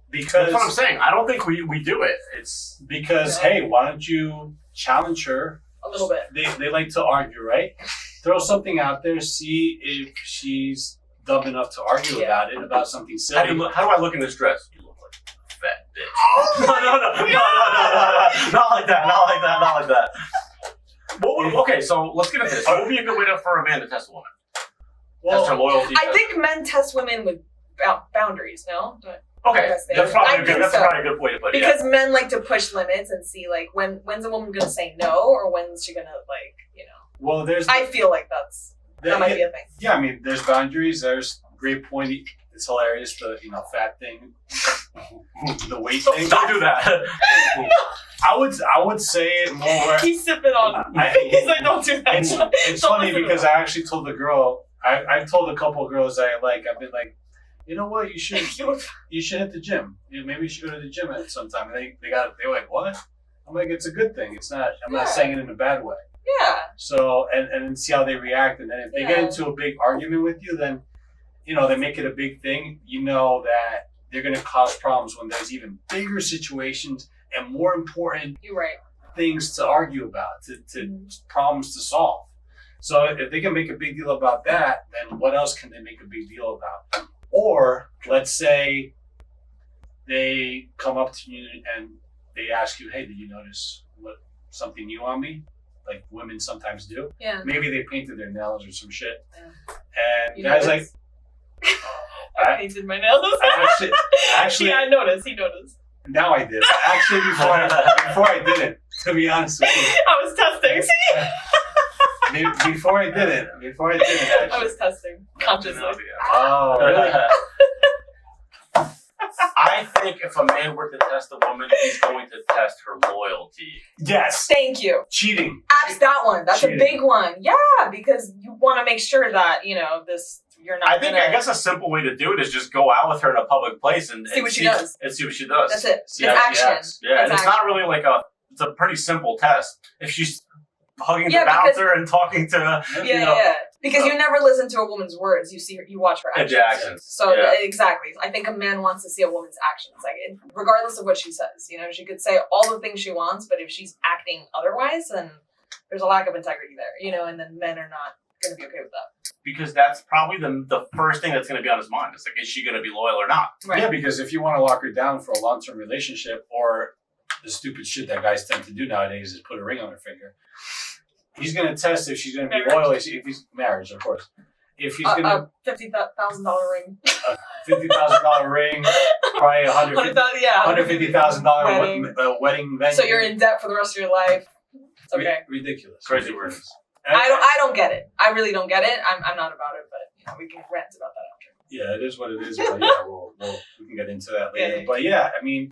Because that's what I'm saying. I don't think we do it. It's because hey, why don't you challenge her? A little bit. They like to argue, right? Throw something out there, see if she's dumb enough to argue about it, about something silly. How do I look in this dress? You look like a fat bitch. No, not like that. Okay, so let's get into this. What would be a good way for a man to test a woman? Test her loyalty. I think men test women with boundaries. No. Okay, that's probably a good way to put it. Because men like to push limits and see like when's a woman gonna say no or when's she gonna like, you know. Well, I feel like that might be a thing. Yeah, I mean, there's boundaries. There's great point. It's hilarious, the fat thing, the weight thing. Don't do that. I would say it more. He's sipping on. He's like, don't do that. It's funny because I actually told the girl. I've told a couple of girls I like. I've been like, you know what? You should hit the gym. Maybe you should go to the gym at some time. And they were like, what? I'm like, it's a good thing. It's not. I'm not saying it in a bad way. Yeah. So and see how they react, and then if they get into a big argument with you, then they make it a big thing. You know that they're going to cause problems when there's even bigger situations and more important things to argue about, to problems to solve. So if they can make a big deal about that, then what else can they make a big deal about? Or let's say they come up to you and they ask you, hey, did you notice something new on me? Like women sometimes do. Yeah. Maybe they painted their nails or some shit. Yeah. And guys like, I painted my nails. Actually, yeah, I noticed. He noticed. Now I did. Actually, before I didn't. To be honest with you, I was testing. See? Before I didn't. Actually. I was testing consciously. Oh, really? I think if a man were to test a woman, he's going to test her loyalty. Yes. Thank you. Cheating. Ask that one. That's cheating. A big one. Yeah, because you want to make sure that you're not. I guess a simple way to do it is just go out with her in a public place and see what she does. And see what she does. That's it. See it's how action. She acts. Yeah, and it's not really like it's a pretty simple test. If she's hugging the bouncer and talking to because you never listen to a woman's words, you watch her actions. So exactly, I think a man wants to see a woman's actions, like regardless of what she says. She could say all the things she wants, but if she's acting otherwise, then there's a lack of integrity there. And then men are not going to be okay with that. Because that's probably the first thing that's going to be on his mind. It's like, is she going to be loyal or not? Right. Yeah, because if you want to lock her down for a long-term relationship, or the stupid shit that guys tend to do nowadays is put a ring on her finger. He's going to test if she's going to be loyal. If he's marriage, of course. If he's going to $50,000 ring, $50,000 ring, probably $150,000 wedding venue. So you're in debt for the rest of your life. Okay. Ridiculous. Crazy words. I don't get it. I really don't get it. I'm not about it, but we can rant about that after. Yeah, it is what it is. But yeah, we can get into that later. But yeah, I mean,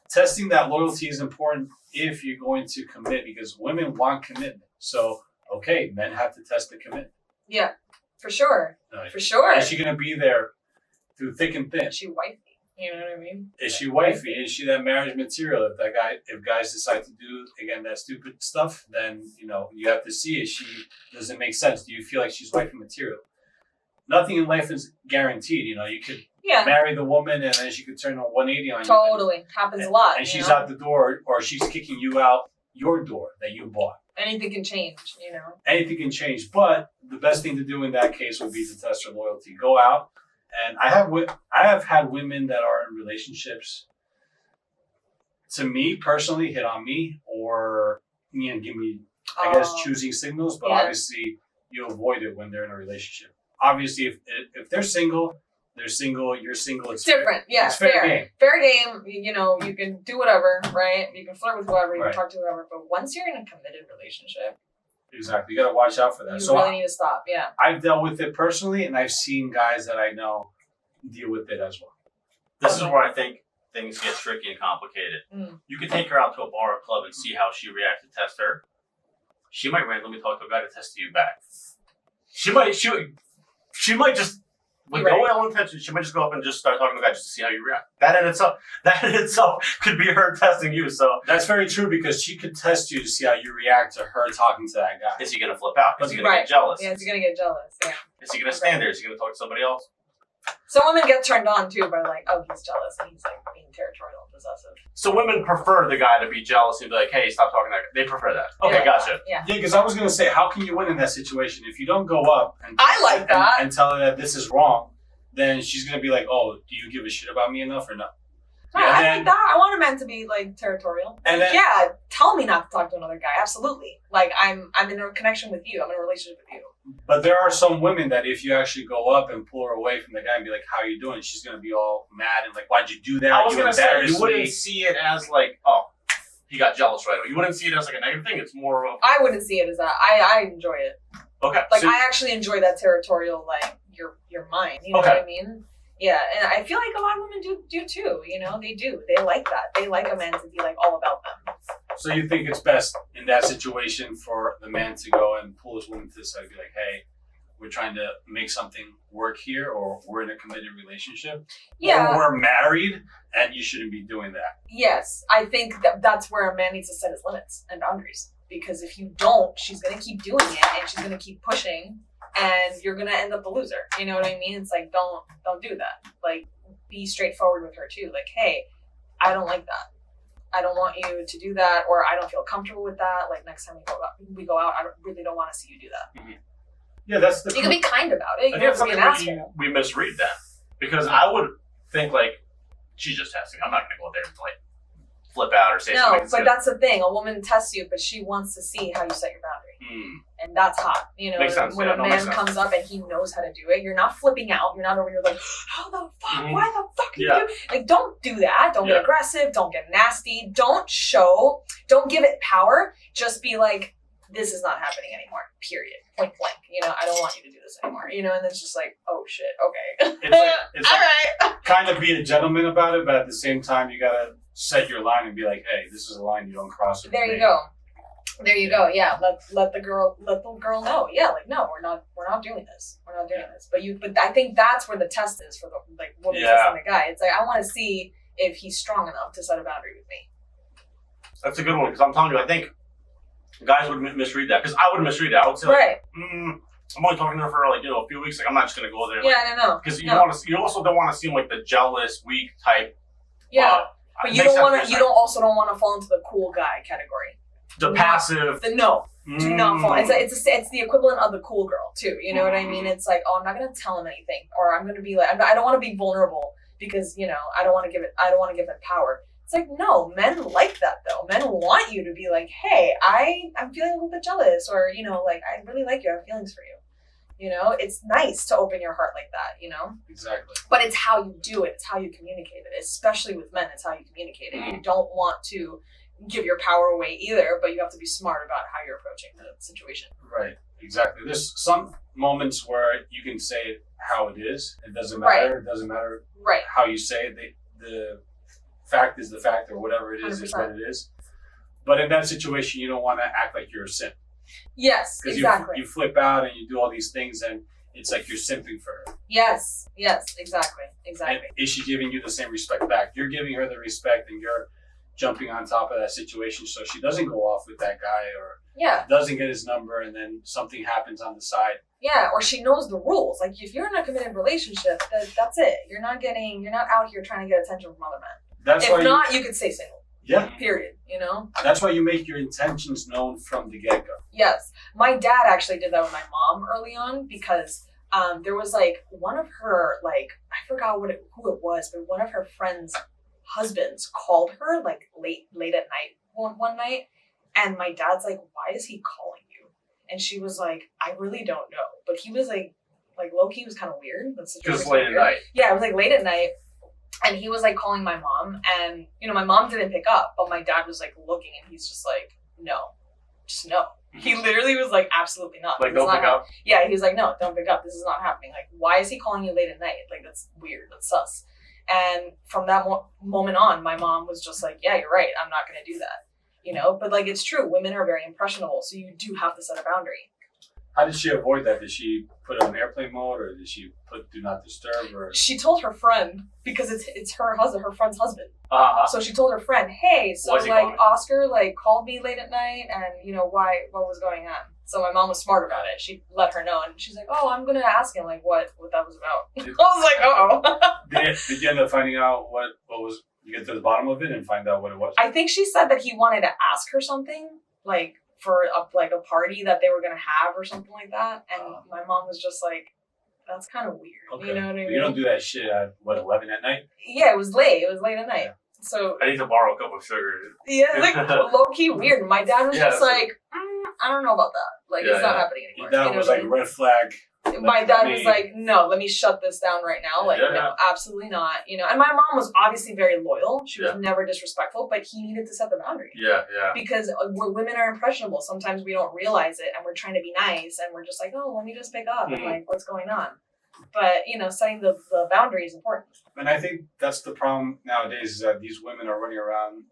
testing that loyalty is important if you're going to commit, because women want commitment. So, okay, men have to test the commitment. Yeah, for sure. For sure. Is she going to be there through thick and thin? Is she wifey? You know what I mean? Is she wifey? Is she that marriage material? If guys decide to do, again, that stupid stuff, then, you have to see, does it make sense? Do you feel like she's wifey material? Nothing in life is guaranteed. You could marry the woman and then she could turn a 180 on you. Totally. Happens a lot. And she's out the door, or she's kicking you out your door that you bought. Anything can change, Anything can change, but the best thing to do in that case would be to test her loyalty. Go out, and I have had women that are in relationships. To me personally, hit on me or give me, I guess, choosing signals. But obviously, you avoid it when they're in a relationship. Obviously, if they're single, you're single. It's different. Yeah, it's fair game. Fair game. You can do whatever, right? You can flirt with whoever, you Right. can talk to whoever. But once you're in a committed relationship, Exactly. You got to watch out for that. you really need to stop. Yeah. I've dealt with it personally, and I've seen guys that I know deal with it as well. This is where I think things get tricky and complicated. You can take her out to a bar or club and see how she reacts to test her. She might randomly talk to a guy to test you back. She might just with no ill intention. She might just go up and just start talking to the guy just to see how you react. That in itself could be her testing you. So That's very true because she could test you to see how you react to her talking to that guy. is he gonna flip out? Is he gonna Right. get jealous? Yeah, you're going to get jealous. Yeah. Is he gonna stand there? Is he gonna talk to somebody else? Some women get turned on too by like, oh, he's jealous and he's like being territorial and possessive. So women prefer the guy to be jealous and be like, "Hey, stop talking to that guy." They prefer that. Okay, Yeah. gotcha. Yeah. Yeah, because I was going to say, how can you win in that situation if you don't go up and I like that. and tell her that this is wrong? Then she's going to be like, "Oh, do you give a shit about me enough or no?" Right, And I then- like that. I want a man to be like territorial. And then- yeah, tell me not to talk to another guy. Absolutely. Like I'm in a connection with you. I'm in a relationship with you. But there are some women that if you actually go up and pull her away from the guy and be like, "How are you doing?" She's going to be all mad and like, "Why'd you do that?" I was You gonna say embarrassed you wouldn't me." see it as like, "Oh, he got jealous right away." You wouldn't see it as like a negative thing. It's more of I wouldn't see it as that. I enjoy it. okay. Like so- I actually enjoy that territorial. Like you're mine. You know Okay. what I mean? Yeah, and I feel like a lot of women do too. They do. They like that. They like a man to be like all about them. So you think it's best in that situation for the man to go and pull his woman to the side and be like, "Hey, we're trying to make something work here, or we're in a committed relationship, Yeah. or we're married, and you shouldn't be doing that." Yes, I think that's where a man needs to set his limits and boundaries. Because if you don't, she's gonna keep doing it and she's gonna keep pushing, and you're gonna end up the loser. You know what I mean? It's like don't do that. Like be straightforward with her too. Like, hey, I don't like that. I don't want you to do that, or I don't feel comfortable with that. Like next time we go out, I really don't want to see you do that. Yeah, that's the. You can be kind about it. You I don't think have that's to be an something asshole. we misread that because I would think like she's just testing. I'm not gonna go there and like flip out or say No, something. but that's the thing. A woman tests you, but she wants to see how you set your boundary. And that's hot. Makes sense. When Yeah, a no, man makes sense. comes up and he knows how to do it, you're not flipping out. You're not over here like, how the fuck? Mhm. Why the fuck are Yeah. you doing? Like, don't do that. Don't Yeah. get aggressive. Don't get nasty. Don't give it power. Just be like, this is not happening anymore. Period. Point blank. I don't want you to do this anymore. And it's just like, oh shit, okay. It's All like right. kind of be a gentleman about it, but at the same time, you gotta set your line and be like, "Hey, this is a line you don't cross." with There me." you go. There you go. Yeah, let the girl know. Yeah, like no, we're not doing this. We're not doing this. But I think that's where the test is for the woman Yeah. testing the guy. It's like I want to see if he's strong enough to set a boundary with me. That's a good one because I'm telling you, I think guys would misread that because I would misread that. I would say, like, Right. I'm only talking to her for like a few weeks. Like I'm not just gonna go there. Yeah, I don't know. Because No. you also don't want to seem like the jealous, weak type. Yeah, but it you makes don't want sense to. You don't want to fall into the cool guy category. the passive. Do not fall. It's the equivalent of the cool girl too. You know what I mean? It's like, oh, I'm not gonna tell him anything, or I'm gonna be like, I don't want to be vulnerable because I don't want to give it power. It's like, no, men like that though. Men want you to be like, hey, I'm feeling a little bit jealous, or like I really like you. I have feelings for you. It's nice to open your heart like that. Exactly. But it's how you do it. It's how you communicate it. Especially with men, it's how you communicate it. You don't want to give your power away either, but you have to be smart about how you're approaching the situation. Right. Exactly. There's some moments where you can say it how it is. It doesn't matter. It doesn't matter Right. how you say it. The fact is the fact, or whatever it is 100%. what it is. But in that situation, you don't want to act like you're a simp. Yes, Because exactly. you flip out and you do all these things, and it's like you're simping for her. Yes, exactly. And is she giving you the same respect back? You're giving her the respect, and you're jumping on top of that situation so she doesn't go off with that guy or Yeah, doesn't get his number, and then something happens on the side. yeah, or she knows the rules. Like if you're in a committed relationship, that's it. You're not out here trying to get attention from other men. That's If why not, you could stay single. Yeah. Period. You know. That's why you make your intentions known from the get-go. Yes, my dad actually did that with my mom early on because there was like one of her like I forgot who it was, but one of her friends' husbands called her like late at night one night, and my dad's like, "Why is he calling you?" And she was like, "I really don't know," but he was like low key was kind of weird. Just late at night. Yeah, it was like late at night. And he was like calling my mom, and you know, my mom didn't pick up, but my dad was like looking, and he's just like, no, just no. He literally was like, absolutely not. Like, don't pick up? Yeah, he was like, no, don't pick up. This is not happening. Like, why is he calling you late at night? Like, that's weird. That's sus. And from that moment on, my mom was just like, yeah, you're right. I'm not going to do that. You know, but like, it's true. Women are very impressionable, so you do have to set a boundary. How did she avoid that? Did she put it on airplane mode, or did she put do not disturb? Or She told her friend because it's her husband, her friend's husband. Uh-huh. So she told her friend, hey, so Why's he like calling? Oscar like called me late at night, and you know what was going on. So my mom was smart about it. She let her know, and she's like, oh, I'm gonna ask him like what that was about. I was like, did you end up finding out what was? You get to the bottom of it and find out what it was. I think she said that he wanted to ask her something like for a party that they were gonna have or something like that, and my mom was just like, that's kind of weird. Okay. You know what I mean? But you don't do that shit at 11 at night. Yeah, it was late. It was late at night. Yeah. So I need to borrow a cup of sugar. yeah, like low key weird. My dad was just that's like, I don't know about that. Like it's not happening anymore. That You know was what I like mean? red flag. My dad was like, no, let me shut this down right now. Like, no, absolutely not. You know, and my mom was obviously very loyal. She was never disrespectful, but he needed to set the boundary. Yeah. Because women are impressionable. Sometimes we don't realize it, and we're trying to be nice, and we're just like, oh, let me just pick up, and like, what's going on? But you know, setting the boundary is important. And I think that's the problem nowadays is that these women are running around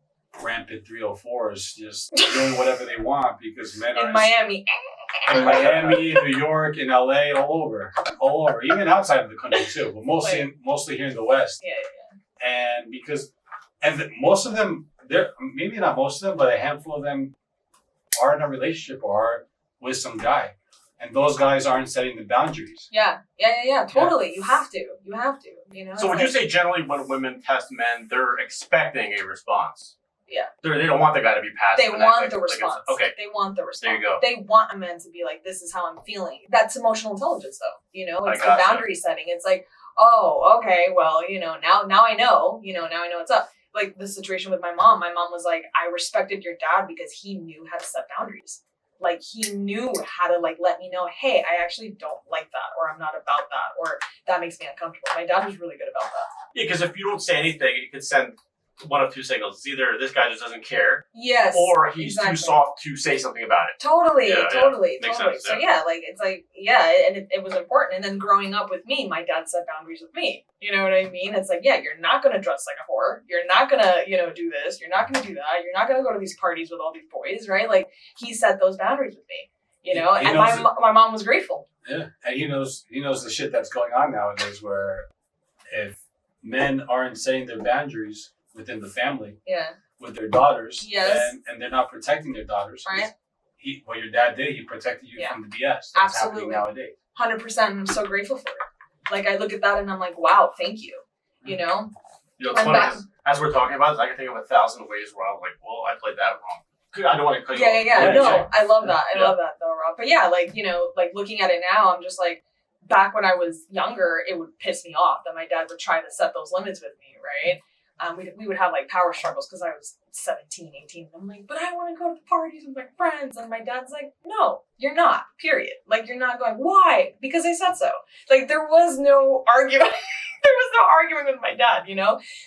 rampant 304s, just doing whatever they want because men are in Miami. In Miami, New York, in LA, all over, even outside of the country too, but mostly here in the West. Yeah. And because, most of them, maybe not most of them, but a handful of them are in a relationship or are with some guy, and those guys aren't setting the boundaries. Yeah. Totally. You have to. You know. So would you say generally when women test men, they're expecting a response? Yeah. They don't want the guy to be passive. They want the response. Okay. They want the response. There you go. They want a man to be like, this is how I'm feeling. That's emotional intelligence, though. You know, it's the boundary setting. It's like, oh, okay, well, you know, now I know. You know, now I know what's up. Like the situation with my mom. My mom was like, I respected your dad because he knew how to set boundaries. Like he knew how to like let me know, hey, I actually don't like that, or I'm not about that, or that makes me uncomfortable. My dad was really good about that. Yeah, because if you don't say anything, it could send one of two signals. It's either this guy just doesn't care, yes, or he's too soft to say something about it. Totally. Makes sense, So like it's like and it was important. And then growing up with me, my dad set boundaries with me. You know what I mean? It's like, you're not gonna dress like a whore. You're not gonna, do this. You're not gonna do that. You're not gonna go to these parties with all these boys, right? Like he set those boundaries with me. You know, and my mom was grateful. Yeah, and he knows the shit that's going on nowadays, where if men aren't setting their boundaries within the family, with their daughters, and they're not protecting their daughters, right? What your dad did, he protected you from the BS that's absolutely happening nowadays. 100%. I'm so grateful for it. Like I look at that and I'm like, wow, thank you. You know. It's funny as we're talking about this, I can think of 1,000 ways where I'm like, well, I played that wrong. I don't want to cut you off. Yeah. No, I love that. I love that though, Rob. But like looking at it now, I'm just like, back when I was younger, it would piss me off that my dad would try to set those limits with me, right? We would have like power struggles because I was 17, 18. And I'm like, but I want to go to the parties with my friends. And my dad's like, no, you're not, period. Like, you're not going, why? Because I said so. Like, there was no argument. There was no argument with my dad,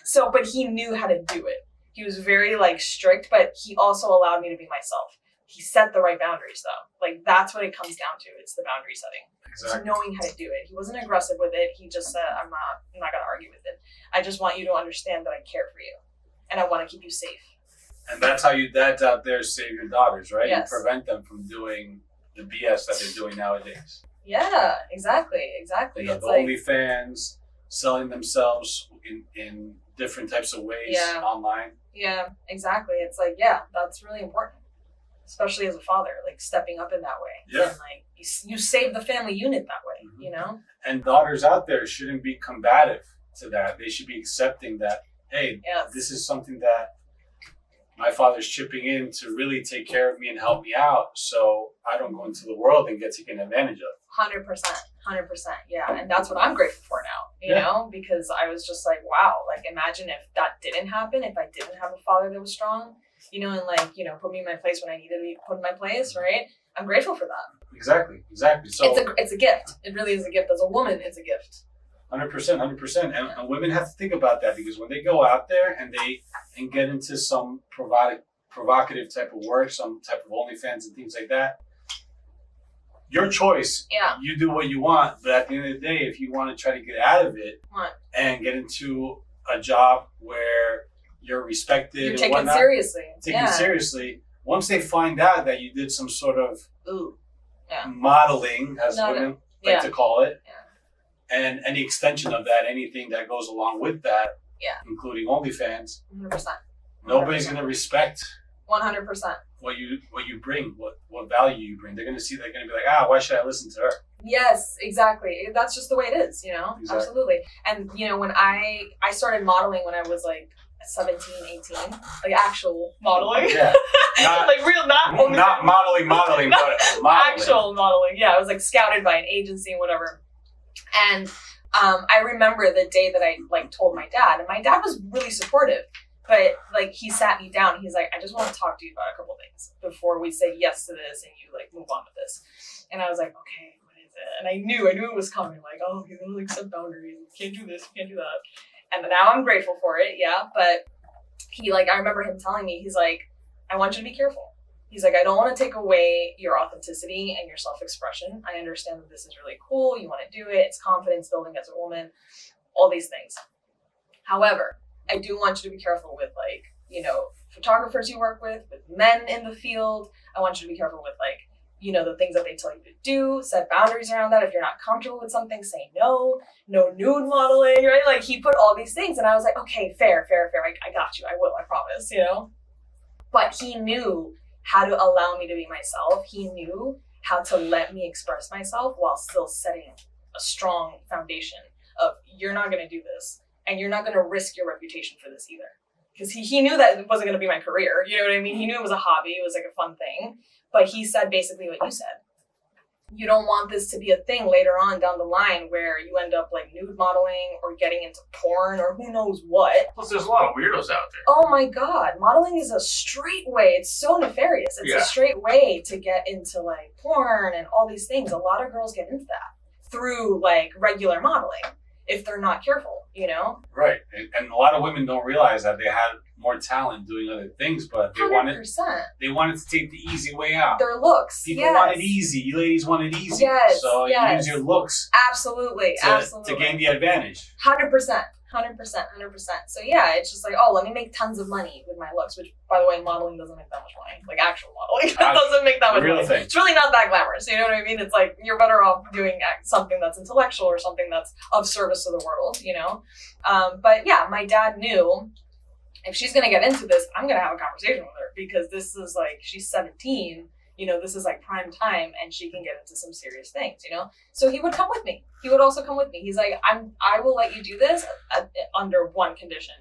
So, but he knew how to do it. He was very like strict, but he also allowed me to be myself. He set the right boundaries though. Like, that's what it comes down to. It's the boundary setting. Exactly. It's knowing how to do it. He wasn't aggressive with it. He just said, I'm not going to argue with it. I just want you to understand that I care for you and I want to keep you safe. And that's how your dads out there save your daughters, right? Yes. You prevent them from doing the BS that they're doing nowadays. Yeah, exactly. You know, It's the like OnlyFans, selling themselves in different types of ways online. Yeah, exactly. It's like, that's really important. Especially as a father, like stepping up in that way. Yeah. And like you save the family unit that way, And daughters out there shouldn't be combative to that. They should be accepting that, hey, this is something that my father's chipping in to really take care of me and help me out, so I don't go into the world and get taken advantage of. 100%. Yeah. And that's what I'm grateful for now, you know, because I was just like, wow, like imagine if that didn't happen, if I didn't have a father that was strong, you know, and like, you know, put me in my place when I needed to be put in my place, right? I'm grateful for that. Exactly. So it's a gift. It really is a gift. As a woman, it's a gift. 100%. And women have to think about that, because when they go out there and get into some provocative type of work, some type of OnlyFans and things like that, your choice. Yeah. You do what you want, but at the end of the day, if you want to try to get out of it What? and get into a job where you're respected, You're and taken whatnot, seriously. Once they find out that you did some sort of Yeah. modeling, as Not women yeah. like to call it, Yeah. and any extension of that, anything that goes along with that, including OnlyFans, 100%. nobody's gonna respect 100%. what you bring, what value you bring. They're gonna see, they're gonna be like, why should I listen to her? Yes, exactly. That's just the way it is, you know? Exactly. Absolutely. And, you know, when I started modeling when I was like 17, 18, like actual modeling. Yeah. Not, like real, not only not modeling, but modeling. actual modeling. Yeah, I was like scouted by an agency and whatever. And I remember the day that I like told my dad, and my dad was really supportive. But like he sat me down. He's like, I just want to talk to you about a couple things before we say yes to this and you like move on with this. And I was like, okay, what is it? And I knew it was coming. Like, oh, he's gonna like set boundaries. Can't do this. Can't do that. And now I'm grateful for it. Yeah, but he like I remember him telling me, he's like, I want you to be careful. He's like, I don't want to take away your authenticity and your self-expression. I understand that this is really cool. You want to do it. It's confidence building as a woman. All these things. However, I do want you to be careful with like, you know, photographers you work with men in the field. I want you to be careful with like, you know, the things that they tell you to do, set boundaries around that. If you're not comfortable with something, say no nude modeling, right? Like he put all these things and I was like, okay, fair. I got you. I will, I promise, you know? But he knew how to allow me to be myself. He knew how to let me express myself while still setting a strong foundation of you're not going to do this. And you're not going to risk your reputation for this either. Because he knew that it wasn't going to be my career. You know what I mean? He knew it was a hobby. It was like a fun thing. But he said basically what you said. You don't want this to be a thing later on down the line where you end up like nude modeling or getting into porn or who knows what. Plus, there's a lot of weirdos out there. Oh my God. Modeling is a straight way. It's so nefarious. It's a straight way to get into like porn and all these things. A lot of girls get into that through like regular modeling if they're not careful, you know? Right. And a lot of women don't realize that they had more talent doing other things, but they 100%. wanted to take the easy way out. Their looks. People want it easy. You ladies want it easy. Yes. So you use your looks Absolutely. to gain the advantage. 100%. 100%. So yeah, it's just like, oh, let me make tons of money with my looks, which by the way, modeling doesn't make that much money. Like actual modeling doesn't make that much money. Thing. It's really not that glamorous. You know what I mean? It's like you're better off doing something that's intellectual or something that's of service to the world, you know? But yeah, my dad knew if she's going to get into this, I'm going to have a conversation with her because this is like, she's 17, you know, this is like prime time and she can get into some serious things, you know? So he would come with me. He would also come with me. He's like, I will let you do this under one condition.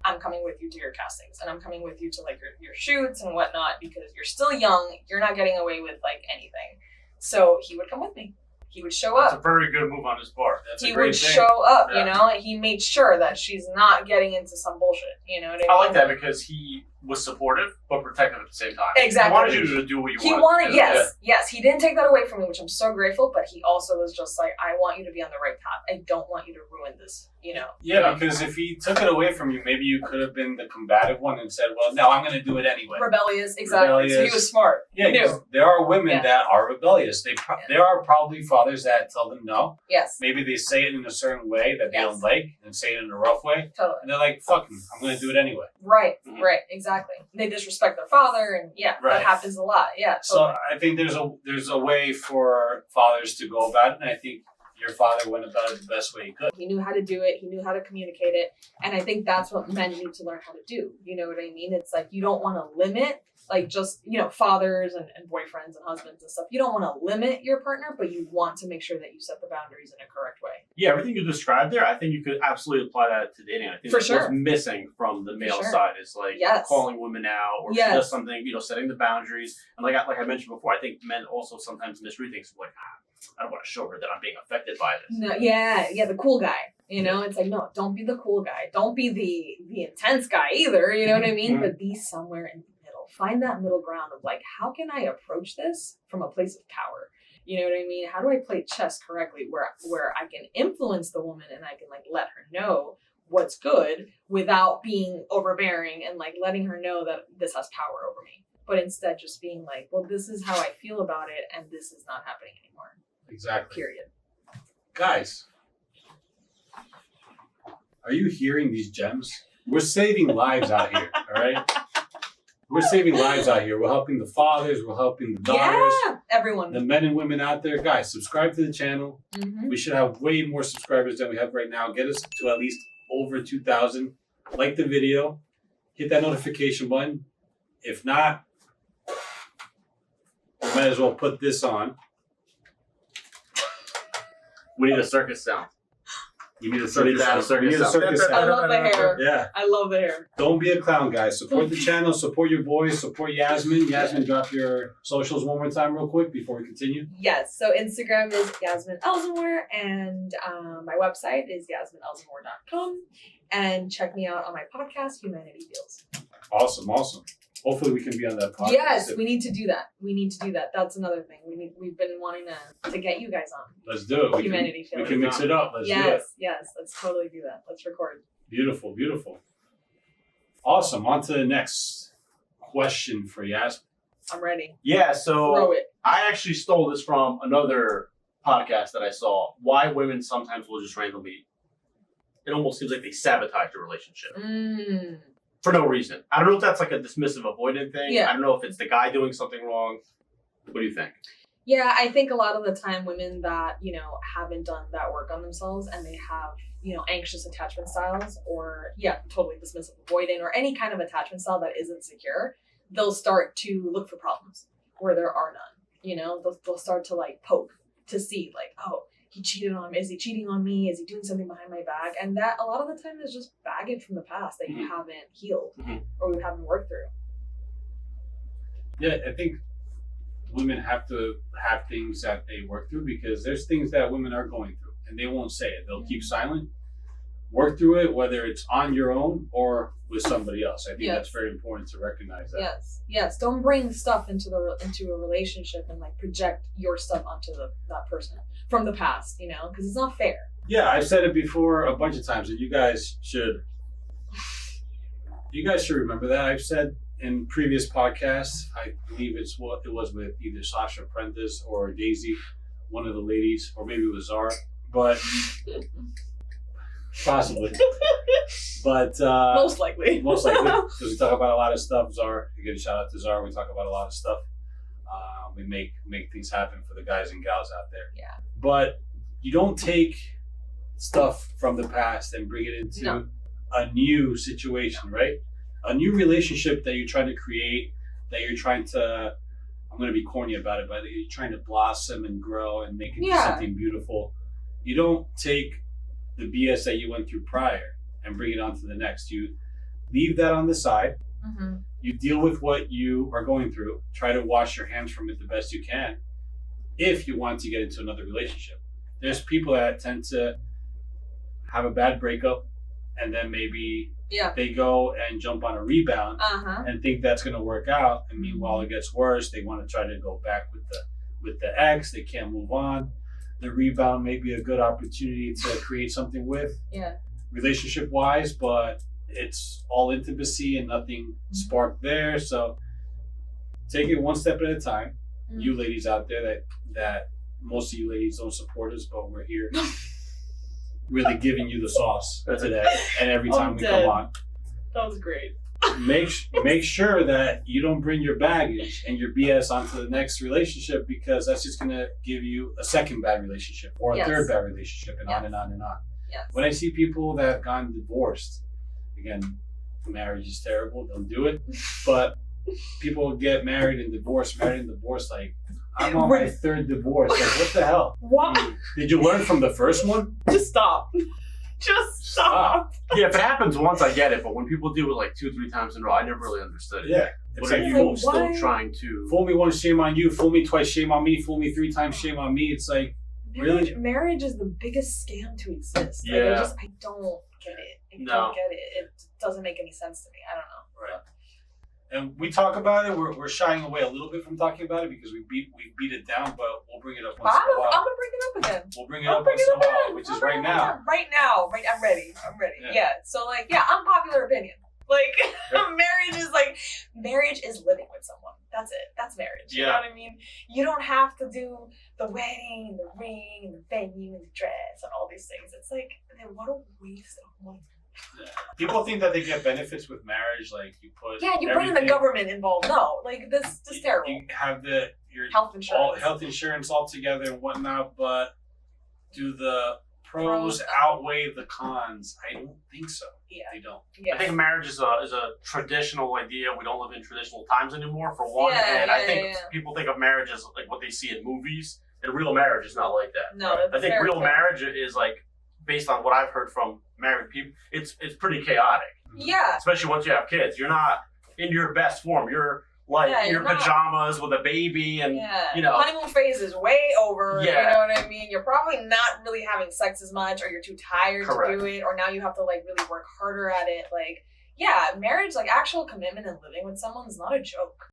I'm coming with you to your castings and I'm coming with you to like your shoots and whatnot because you're still young. You're not getting away with like anything. So he would come with me. He would show up. That's a very good move on his part. That's he a great would thing. show up, Yeah. you know? He made sure that she's not getting into some bullshit, you know what I mean? I like that because he was supportive but protective at the same time. Exactly. He wanted you to do what you He wanted. wanted, yes. He didn't take that away from me, which I'm so grateful, but he also was just like, I want you to be on the right path. I don't want you to ruin this, you know? Yeah, because if he took it away from you, maybe you could have been the combative one and said, well, no, I'm going to do it anyway. Rebellious, exactly. So he was smart. Yeah, He knew. 'cause there are women that are rebellious. There are probably fathers that tell them no. Yes, Maybe they say it in a certain way that they Yes. don't like and say it in a rough way. totally. And they're like, fuck him, I'm going to do it anyway. Right, Mhm. right, exactly. They disrespect their father, and that Right. happens a lot. Yeah, So totally. I think there's a way for fathers to go about it. And I think your father went about it the best way he could. He knew how to do it. He knew how to communicate it. And I think that's what men need to learn how to do. You know what I mean? It's like, you don't want to limit, like, just, you know, fathers and boyfriends and husbands and stuff. You don't want to limit your partner, but you want to make sure that you set the boundaries in a correct way. Yeah, everything you described there, I think you could absolutely apply that to dating. I think For that's sure. what's missing from the male sure. side is like Yes. calling women out or if she Yes. does something, you know, setting the boundaries. And like I mentioned before, I think men also sometimes misread things like, I don't want to show her that I'm being affected by this. No, yeah, the cool guy. You know, it's like, no, don't be the cool guy. Don't be the intense guy either. You know what I mean? Mhm. But be somewhere in the middle. Find that middle ground of like, how can I approach this from a place of power? You know what I mean? How do I play chess correctly where I can influence the woman and I can like let her know what's good without being overbearing and like letting her know that this has power over me. But instead just being like, well, this is how I feel about it and this is not happening anymore. Exactly. Period. Guys, are you hearing these gems? We're saving lives out here, all right? We're saving lives out here. We're helping the fathers. We're helping the daughters. Yeah, everyone. The men and women out there. Guys, subscribe to the channel. Mm-hmm. We should have way more subscribers than we have right now. Get us to at least over 2,000. Like the video. Hit that notification button. If not, we might as well put this on. We need a circus sound. You need a We need circus to add a sound. We need a circus circus sound. I sound. love the hair. Yeah. I love the hair. Don't be a clown, guys. Support the channel. Support your boys. Support Yasmin. Yasmin, drop your socials one more time real quick before we continue. Yes. So Instagram is Yasmin Elzomor, and my website is yasminelzomor.com. And check me out on my podcast, Humanity Feels. Awesome. Hopefully we can be on that podcast. Yes, we need to do that. That's another thing. We've been wanting to get you guys on. Let's do it. Humanity We Feels. can mix it up. Let's do it. Yes. Let's totally do that. Let's record. Beautiful. Awesome. On to the next question for Yasmin. I'm ready. Yeah, Throw so it. I actually stole this from another podcast that I saw. Why women sometimes will just randomly, it almost seems like they sabotage the relationship for no reason. I don't know if that's like a dismissive, avoidant thing. Yeah. I don't know if it's the guy doing something wrong. What do you think? Yeah, I think a lot of the time women that, you know, haven't done that work on themselves and they have, you know, anxious attachment styles or, totally dismissive, avoidant, or any kind of attachment style that isn't secure, they'll start to look for problems where there are none. You know, they'll start to like poke to see like, oh, he cheated on me. Is he cheating on me? Is he doing something behind my back? And that a lot of the time is just baggage from the past that you haven't healed or you haven't worked through. Yeah, I think women have to have things that they work through because there's things that women are going through and they won't say it. They'll keep silent. Work through it, whether it's on your own or with somebody else. I think that's very important to recognize that. Yes. Don't bring stuff into a relationship and like project your stuff onto that person from the past, you know, because it's not fair. Yeah, I've said it before a bunch of times, and you guys should remember that. I've said in previous podcasts, I believe it was with either Sasha Prentice or Daisy, one of the ladies, or maybe it was Zara, but possibly. But Most likely, because we talk about a lot of stuff. Zara, again, shout out to Zara. We talk about a lot of stuff. We make things happen for the guys and gals out there. Yeah. But you don't take stuff from the past and bring it into a new situation, right? A new relationship that you're trying to create, that you're trying to, I'm going to be corny about it, but you're trying to blossom and grow and make it into something beautiful. You don't take the BS that you went through prior and bring it on to the next. You leave that on the side. Mm-hmm. You deal with what you are going through. Try to wash your hands from it the best you can if you want to get into another relationship. There's people that tend to have a bad breakup and then maybe they go and jump on a rebound and think that's going to work out. And meanwhile, it gets worse. They want to try to go back with the ex. They can't move on. The rebound may be a good opportunity to create something with relationship-wise, but it's all intimacy and nothing sparked there. So take it one step at a time. You ladies out there that most of you ladies don't support us, but we're here really giving you the sauce today and every time we come on. That was great. make sure that you don't bring your baggage and your BS onto the next relationship, because that's just gonna give you a second bad relationship or a Yes. third bad relationship, and on Yes. and on and on. Yes. When I see people that have gotten divorced, again, marriage is terrible. Don't do it. But people get married and divorced, like, I'm on my third divorce. Like, what the hell? What? Did you learn from the first one? Just stop. Just stop. Yeah, if it happens once, I get it. But when people do it like 2-3 times in a row, I never really understood it. Yeah. But It's are like, you Like, still why? trying to? fool me once, shame on you. Fool me twice, shame on me. Fool me 3 times, shame on me. It's like, really? Marriage is the biggest scam to exist. Like, Yeah. I don't get it. I No. don't get it. It doesn't make any sense to me. I don't know. Right. And we talk about it. We're shying away a little bit from talking about it because we beat it down, but we'll bring it up But once I'm in a while. gonna bring it up again. We'll bring it up once in a while, which is right now. Right now. Right. I'm ready. Yeah. Yeah. So like, yeah, unpopular opinion. Like, marriage is living with someone. That's it. That's marriage. You know Yeah. what I mean? You don't have to do the wedding and the ring and the venue and the dress and all these things. It's like, man, what a waste of money. People think that they get benefits with marriage, like you put. Yeah, you bring the everything- government involved. No, like this is terrible. You have your Health insurance. all health insurance all together and whatnot, but do the pros Pros. outweigh the cons? I don't think so. Yeah. They don't. Yeah. I think marriage is a traditional idea. We don't live in traditional times anymore, for one. Yeah, and I yeah, think yeah. people think of marriage as like what they see in movies, and real marriage is not like that. No, I think fairy real tale. marriage is like, based on what I've heard from married people, it's pretty chaotic. Yeah. Especially once you have kids, you're not in your best form. You're like Yeah, in you're your not- pajamas with a baby, and Yeah. you know. Honeymoon phase is way over. Yeah. You know what I mean? You're probably not really having sex as much, or you're too tired Correct. to do it, or now you have to like really work harder at it. Like, yeah, marriage, like actual commitment and living with someone is not a joke.